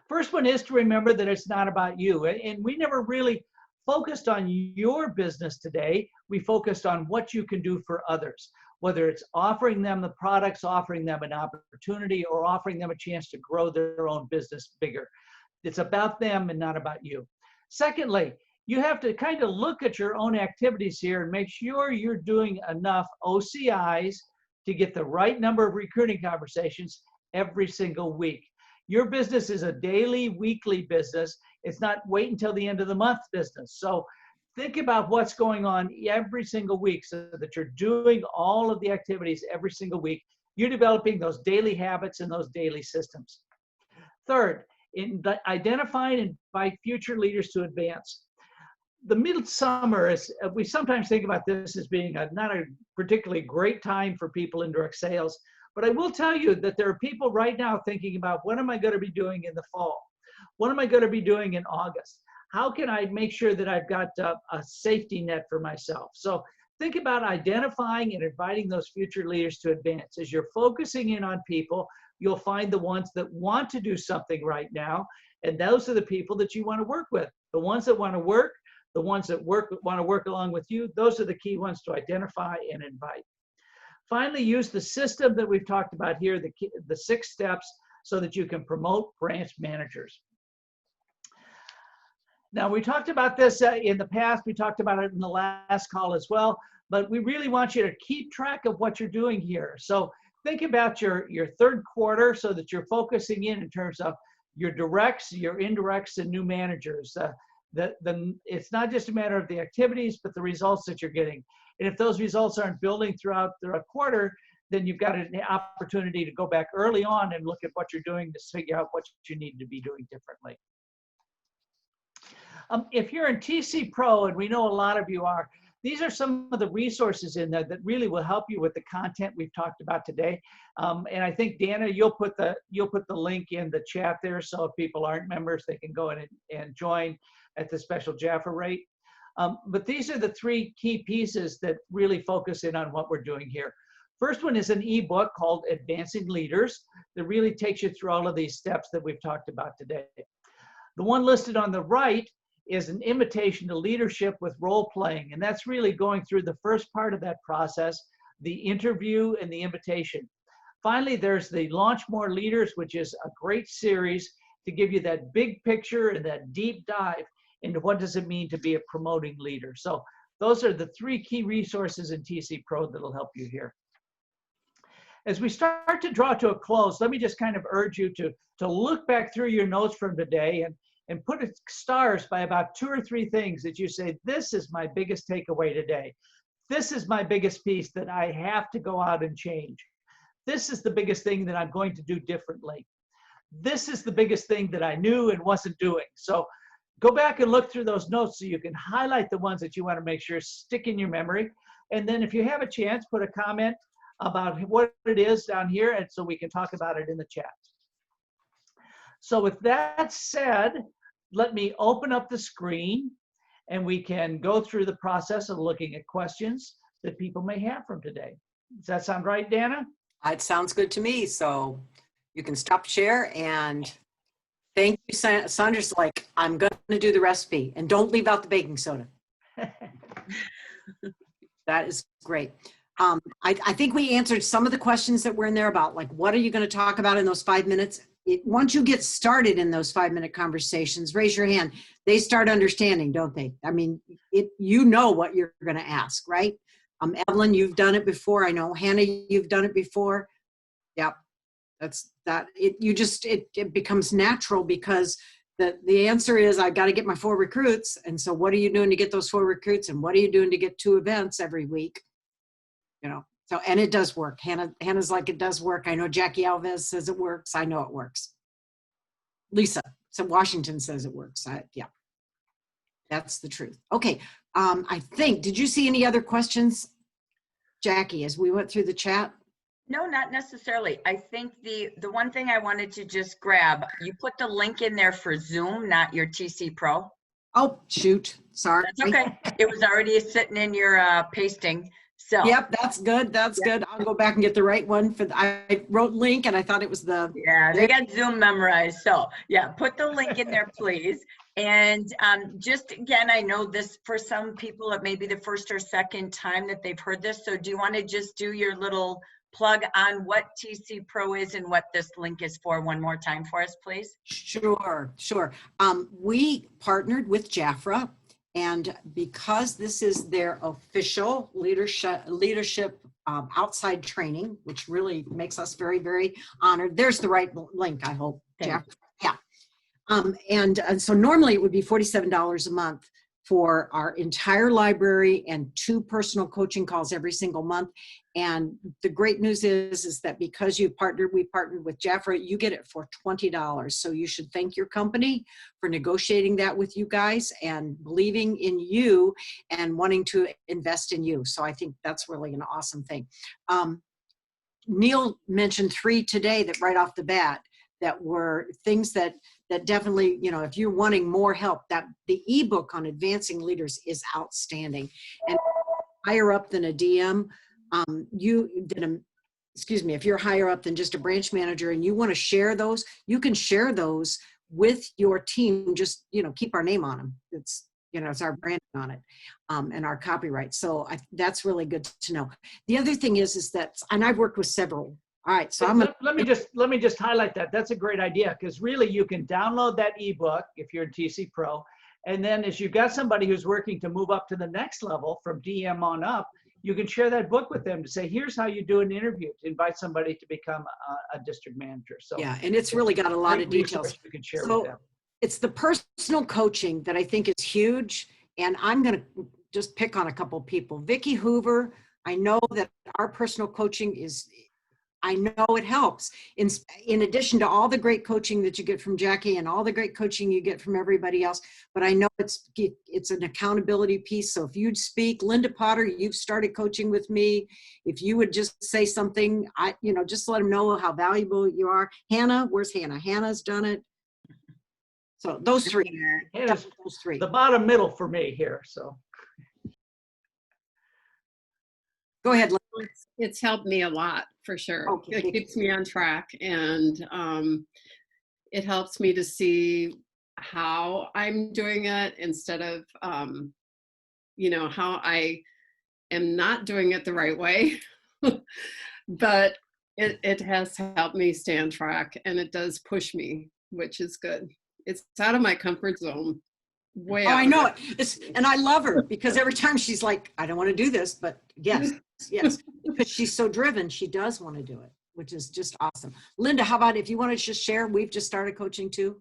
C: First one is to remember that it's not about you. And we never really focused on your business today. We focused on what you can do for others, whether it's offering them the products, offering them an opportunity, or offering them a chance to grow their own business bigger. It's about them and not about you. Secondly, you have to kind of look at your own activities here and make sure you're doing enough OCIs to get the right number of recruiting conversations every single week. Your business is a daily, weekly business. It's not wait until the end of the month business. So think about what's going on every single week so that you're doing all of the activities every single week. You're developing those daily habits and those daily systems. Third, identify and invite future leaders to advance. The midsummer is, we sometimes think about this as being not a particularly great time for people in direct sales. But I will tell you that there are people right now thinking about, what am I going to be doing in the fall? What am I going to be doing in August? How can I make sure that I've got a safety net for myself? So think about identifying and inviting those future leaders to advance. As you're focusing in on people, you'll find the ones that want to do something right now. And those are the people that you want to work with. The ones that want to work, the ones that want to work along with you, those are the key ones to identify and invite. Finally, use the system that we've talked about here, the 6 steps, so that you can promote branch managers. Now, we talked about this in the past. We talked about it in the last call as well, but we really want you to keep track of what you're doing here. So think about your third quarter so that you're focusing in terms of your directs, your indirects, and new managers. It's not just a matter of the activities, but the results that you're getting. And if those results aren't building throughout the quarter, then you've got an opportunity to go back early on and look at what you're doing to figure out what you need to be doing differently. If you're in TC Pro, and we know a lot of you are, these are some of the resources in there that really will help you with the content we've talked about today. And I think, Dana, you'll put the link in the chat there, so if people aren't members, they can go in and join at the special Jaffa rate. But these are the 3 key pieces that really focus in on what we're doing here. First one is an ebook called Advancing Leaders that really takes you through all of these steps that we've talked about today. The one listed on the right is an invitation to leadership with role playing. And that's really going through the first part of that process, the interview and the invitation. Finally, there's the Launch More Leaders, which is a great series to give you that big picture and that deep dive into what does it mean to be a promoting leader. So those are the 3 key resources in TC Pro that'll help you here. As we start to draw to a close, let me just kind of urge you to look back through your notes from today and put stars by about 2 or 3 things that you say, this is my biggest takeaway today. This is my biggest piece that I have to go out and change. This is the biggest thing that I'm going to do differently. This is the biggest thing that I knew and wasn't doing. So go back and look through those notes so you can highlight the ones that you want to make sure stick in your memory. And then if you have a chance, put a comment about what it is down here, and so we can talk about it in the chat. So with that said, let me open up the screen and we can go through the process of looking at questions that people may have from today. Does that sound right, Dana?
B: It sounds good to me. So you can stop share, and thank you, Sandra's like, I'm going to do the recipe, and don't leave out the baking soda. That is great. I think we answered some of the questions that were in there about, like, what are you going to talk about in those 5 minutes? Once you get started in those 5-minute conversations, raise your hand. They start understanding, don't they? I mean, you know what you're going to ask, right? Evelyn, you've done it before. I know, Hannah, you've done it before. Yep, that's that. It becomes natural, because the answer is, I've got to get my 4 recruits. And so what are you doing to get those 4 recruits? And what are you doing to get 2 events every week? You know, so, and it does work. Hannah's like, it does work. I know Jackie Alves says it works. I know it works. Lisa, so Washington says it works. Yeah, that's the truth. Okay. I think, did you see any other questions, Jackie, as we went through the chat?
A: No, not necessarily. I think the one thing I wanted to just grab, you put the link in there for Zoom, not your TC Pro.
B: Oh, shoot. Sorry.
A: That's okay. It was already sitting in your pasting. So.
B: Yep, that's good. That's good. I'll go back and get the right one. I wrote link and I thought it was the.
A: Yeah, they got Zoom memorized. So yeah, put the link in there, please. And just again, I know this for some people, it may be the first or second time that they've heard this. So do you want to just do your little plug on what TC Pro is and what this link is for one more time for us, please?
B: Sure. We partnered with Jafra, and because this is their official leadership outside training, which really makes us very, very honored. There's the right link, I hope. Jafra. Yeah. And so normally it would be $47 a month for our entire library and 2 personal coaching calls every single month. And the great news is that because we partnered with Jafra, you get it for $20. So you should thank your company for negotiating that with you guys and believing in you and wanting to invest in you. So I think that's really an awesome thing. Neil mentioned 3 today that right off the bat. that were things that definitely, you know, if you're wanting more help, that the ebook on advancing leaders is outstanding. And higher up than a DM, if you're higher up than just a branch manager and you want to share those, you can share those with your team. Just, you know, keep our name on them. It's, you know, it's our branding on it, and our copyright. So that's really good to know. The other thing is that, and I've worked with several. All right, so
C: let me just highlight that. That's a great idea, because really you can download that ebook if you're in TC Pro, and then as you've got somebody who's working to move up to the next level from DM on up, you can share that book with them to say, here's how you do an interview, to invite somebody to become a district manager. So
B: yeah, and it's really got a lot of details
C: you can share
B: so
C: with them.
B: It's the personal coaching that I think is huge, and I'm going to just pick on a couple people. Vicki Hoover, I know that our personal coaching is, I know it helps. In addition to all the great coaching that you get from Jackie and all the great coaching you get from everybody else, but I know it's an accountability piece. So if you'd speak, Linda Potter, you've started coaching with me. If you would just say something, just let them know how valuable you are. Hannah, where's Hannah? Hannah's done it. So those three.
C: Hannah's the bottom middle for me here. So
B: go ahead, Linda.
D: It's helped me a lot, for sure.
B: Okay.
D: It keeps me on track, and it helps me to see how I'm doing it instead of, how I am not doing it the right way. But it has helped me stay on track, and it does push me, which is good. It's out of my comfort zone. Way out.
B: I know it. And I love her, because every time she's like, I don't want to do this, but yes, because she's so driven, she does want to do it, which is just awesome. Linda, how about if you want to just share? We've just started coaching too.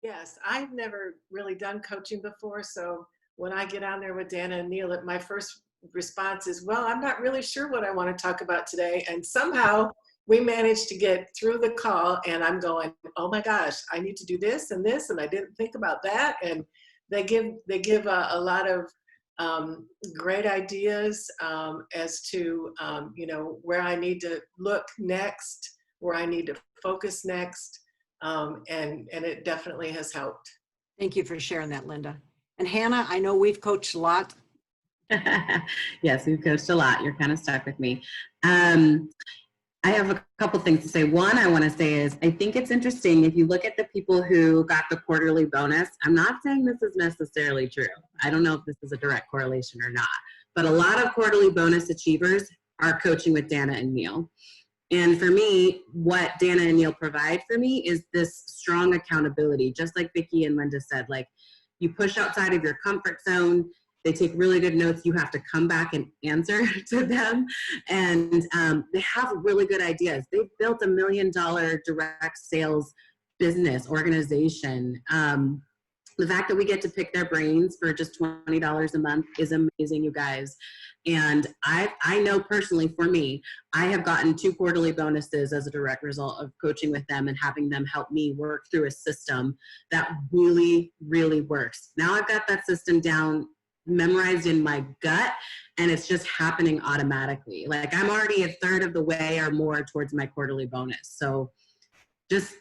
E: Yes, I've never really done coaching before. So when I get on there with Dana and Neil, my first response is, well, I'm not really sure what I want to talk about today. And somehow we managed to get through the call, and I'm going, oh my gosh, I need to do this and this, and I didn't think about that. And they give a lot of great ideas as to where I need to look next, where I need to focus next, and it definitely has helped.
B: Thank you for sharing that, Linda. And Hannah, I know we've coached a lot.
F: Yes, we've coached a lot. You're kind of stuck with me. I have a couple things to say. One, I want to say is, I think it's interesting if you look at the people who got the quarterly bonus. I'm not saying this is necessarily true. I don't know if this is a direct correlation or not, but a lot of quarterly bonus achievers are coaching with Dana and Neil. And for me, what Dana and Neil provide for me is this strong accountability. Just like Vicki and Linda said, like, you push outside of your comfort zone. They take really good notes. You have to come back and answer to them. And they have really good ideas. They've built $1 million direct sales business organization. The fact that we get to pick their brains for just $20 a month is amazing, you guys. And I know personally, for me, I have gotten 2 quarterly bonuses as a direct result of coaching with them and having them help me work through a system that really, really works. Now I've got that system down, memorized in my gut, and it's just happening automatically. Like, I'm already 1/3 of the way or more towards my quarterly bonus. So just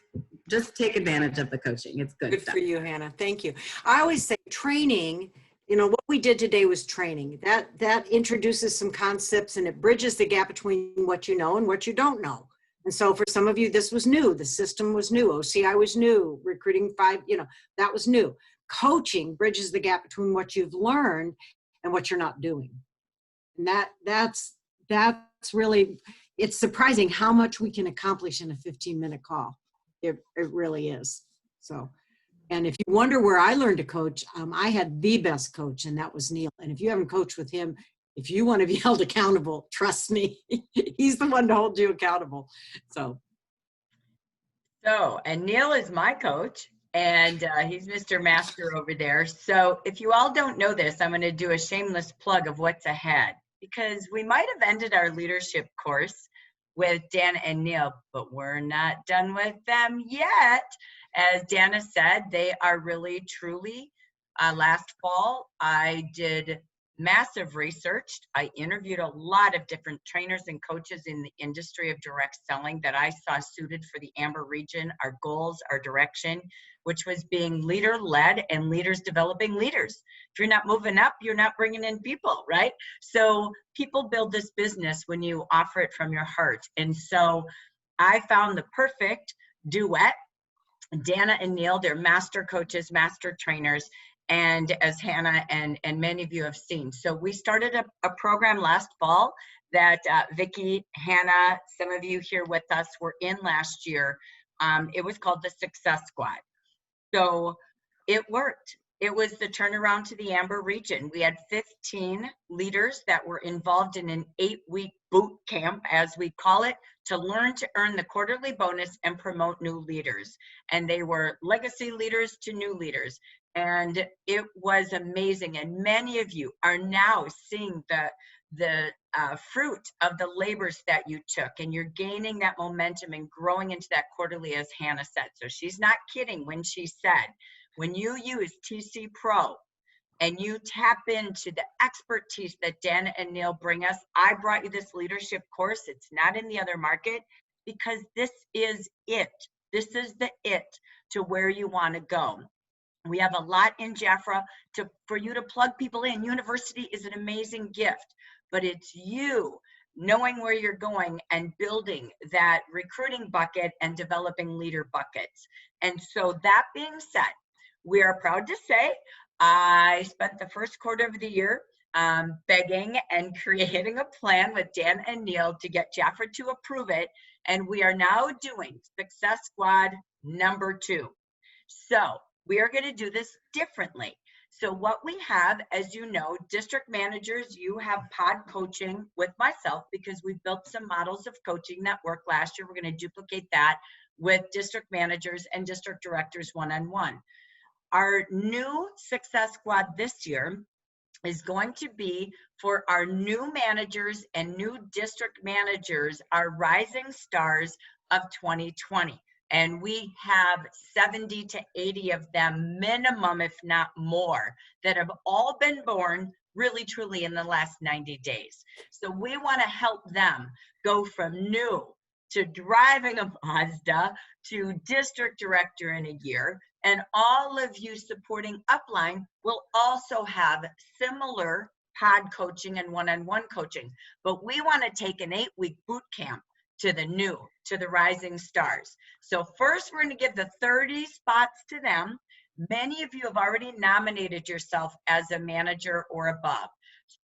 F: take advantage of the coaching. It's good stuff.
B: For you, Hannah. Thank you. I always say training, what we did today was training. That introduces some concepts, and it bridges the gap between what you know and what you don't know. And so for some of you, this was new. The system was new. OCI was new. Recruiting 5, that was new. Coaching bridges the gap between what you've learned and what you're not doing. And that's really, it's surprising how much we can accomplish in a 15-minute call. It really is. So, and if you wonder where I learned to coach, I had the best coach, and that was Neil. And if you haven't coached with him, if you want to be held accountable, trust me, he's the one to hold you accountable. So,
A: and Neil is my coach, and he's Mr. Master over there. So if you all don't know this, I'm going to do a shameless plug of what's ahead, because we might have ended our leadership course with Dana and Neil, but we're not done with them yet. As Dana said, they are really, truly, last fall, I did massive research. I interviewed a lot of different trainers and coaches in the industry of direct selling that I saw suited for the Amber region, our goals, our direction, which was being leader-led and leaders developing leaders. If you're not moving up, you're not bringing in people, right? So people build this business when you offer it from your heart. And so I found the perfect duet. Dana and Neil, they're master coaches, master trainers, and as Hannah and many of you have seen. So we started a program last fall that Vicki, Hannah, some of you here with us were in last year. It was called the Success Squad. So it worked. It was the turnaround to the Amber region. We had 15 leaders that were involved in an 8-week boot camp, as we call it, to learn to earn the quarterly bonus and promote new leaders. And they were legacy leaders to new leaders. And it was amazing. And many of you are now seeing the fruit of the labors that you took, and you're gaining that momentum and growing into that quarterly, as Hannah said. So she's not kidding when she said, when you use TC Pro and you tap into the expertise that Dana and Neil bring us, I brought you this leadership course. It's not in the other market, because this is it. This is the it to where you want to go. We have a lot in Jafra for you to plug people in. University is an amazing gift, but it's you knowing where you're going and building that recruiting bucket and developing leader buckets. And so that being said, we are proud to say I spent the first quarter of the year begging and creating a plan with Dan and Neil to get Jafra to approve it. And we are now doing Success Squad number 2. So we are going to do this differently. So what we have, as you know, district managers, you have pod coaching with myself, because we built some models of coaching that worked last year. We're going to duplicate that with district managers and district directors one-on-one. Our new Success Squad this year is going to be for our new managers and new district managers, our rising stars of 2020. And we have 70 to 80 of them minimum, if not more, that have all been born really, truly in the last 90 days. So we want to help them go from new to driving a Mazda to district director in a year. And all of you supporting Upline will also have similar pod coaching and one-on-one coaching. But we want to take an 8-week boot camp to the new, to the rising stars. So first, we're going to give the 30 spots to them. Many of you have already nominated yourself as a manager or above.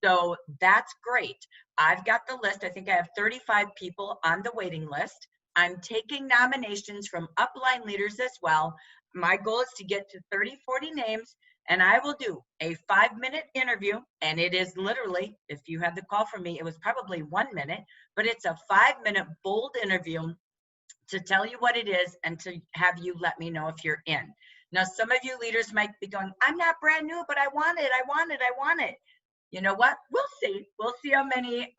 A: So that's great. I've got the list. I think I have 35 people on the waiting list. I'm taking nominations from upline leaders as well. My goal is to get to 30, 40 names, and I will do a 5-minute interview. And it is literally, if you had the call from me, it was probably 1 minute, but it's a 5-minute bold interview to tell you what it is and to have you let me know if you're in. Now, some of you leaders might be going, I'm not brand new, but I want it, I want it, I want it. You know what? We'll see. We'll see how many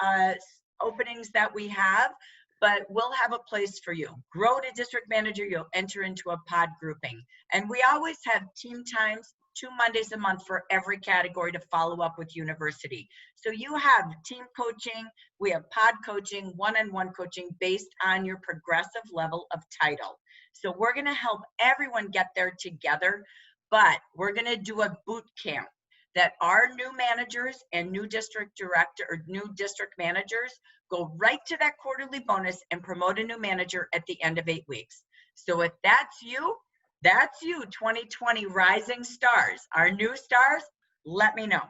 A: openings that we have, but we'll have a place for you. Grow to district manager, you'll enter into a pod grouping. And we always have team times, 2 Mondays a month for every category to follow up with university. So you have team coaching, we have pod coaching, one-on-one coaching based on your progressive level of title. So we're gonna help everyone get there together, but we're gonna do a boot camp that our new managers and new district director or new district managers go right to that quarterly bonus and promote a new manager at the end of 8 weeks. So if that's you, 2020 rising stars, our new stars, let me know.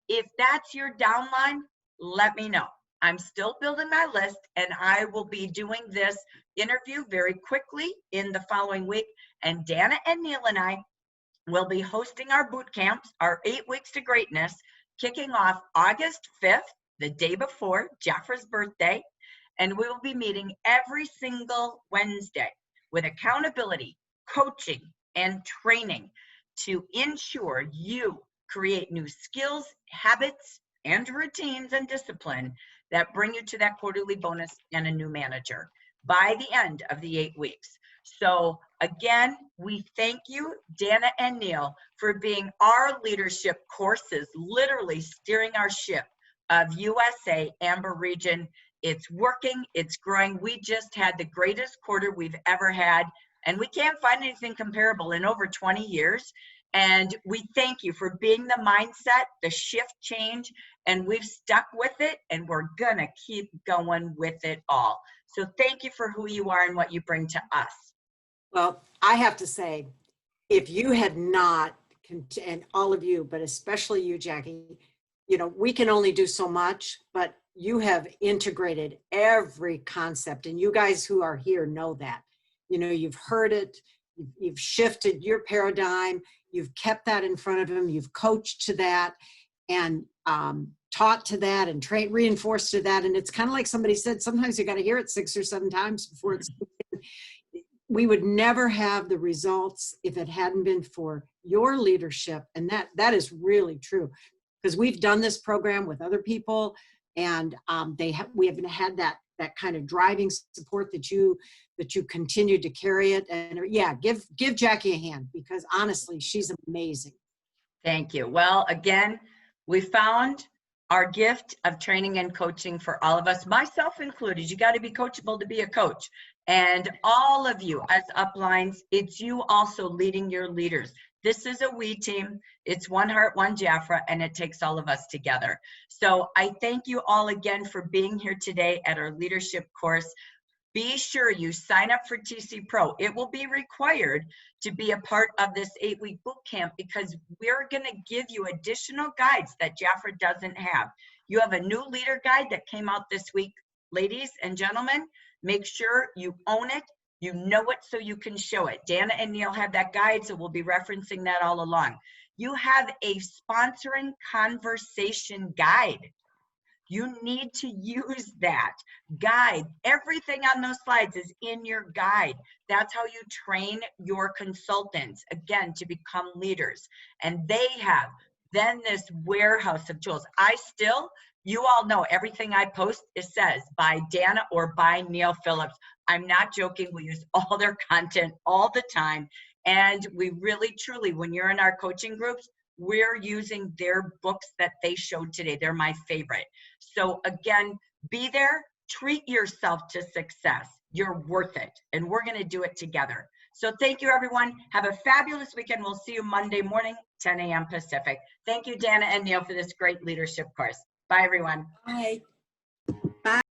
A: If that's your downline, let me know. I'm still building my list, and I will be doing this interview very quickly in the following week. And Dana and Neil and I will be hosting our boot camps, our 8 weeks to greatness, kicking off August 5th, the day before Jafra's birthday. And we will be meeting every single Wednesday with accountability, coaching, and training to ensure you create new skills, habits, and routines and discipline that bring you to that quarterly bonus and a new manager by the end of the 8 weeks. So Again, we thank you, Dana and Neil, for being our leadership courses, literally steering our ship of USA Amber Region. It's working, it's growing. We just had the greatest quarter we've ever had, and we can't find anything comparable in over 20 years. And we thank you for being the mindset, the shift change, and we've stuck with it, and we're gonna keep going with it all. So thank you for who you are and what you bring to us.
B: Well, I have to say, if you had not, and all of you, but especially you, Jackie, you know, we can only do so much, but you have integrated every concept, and you guys who are here know that. You know, you've heard it, you've shifted your paradigm, you've kept that in front of them, you've coached to that, and taught to that, and reinforced to that. And it's kind of like somebody said, sometimes you got to hear it 6 or 7 times before it's. We would never have the results if it hadn't been for your leadership. And that is really true, because we've done this program with other people, and we haven't had that kind of driving support that you continue to carry it. And yeah, give Jackie a hand, because honestly, she's amazing.
A: Thank you. Well, again, we found our gift of training and coaching for all of us, myself included. You got to be coachable to be a coach. And all of you as uplines, it's you also leading your leaders. This is a we team. It's one heart, one Jafra, and it takes all of us together. So I thank you all again for being here today at our leadership course. Be sure you sign up for TC Pro. It will be required to be a part of this 8-week boot camp, because we're going to give you additional guides that Jafra doesn't have. You have a new leader guide that came out this week, ladies and gentlemen. Make sure you own it, you know it, so you can show it. Dana and Neil have that guide, so we'll be referencing that all along. You have a sponsoring conversation guide. You need to use that guide. Everything on those slides is in your guide. That's how you train your consultants, again, to become leaders. And they have then this warehouse of tools. You all know everything I post, it says by Dana or by Neil Phillips. I'm not joking. We use all their content all the time. And we really, truly, when you're in our coaching groups, we're using their books that they showed today. They're my favorite. So again, be there, treat yourself to success. You're worth it. And we're going to do it together. So thank you, everyone. Have a fabulous weekend. We'll see you Monday morning, 10 a.m. Pacific. Thank you, Dana and Neil, for this great leadership course. Bye, everyone.
B: Bye.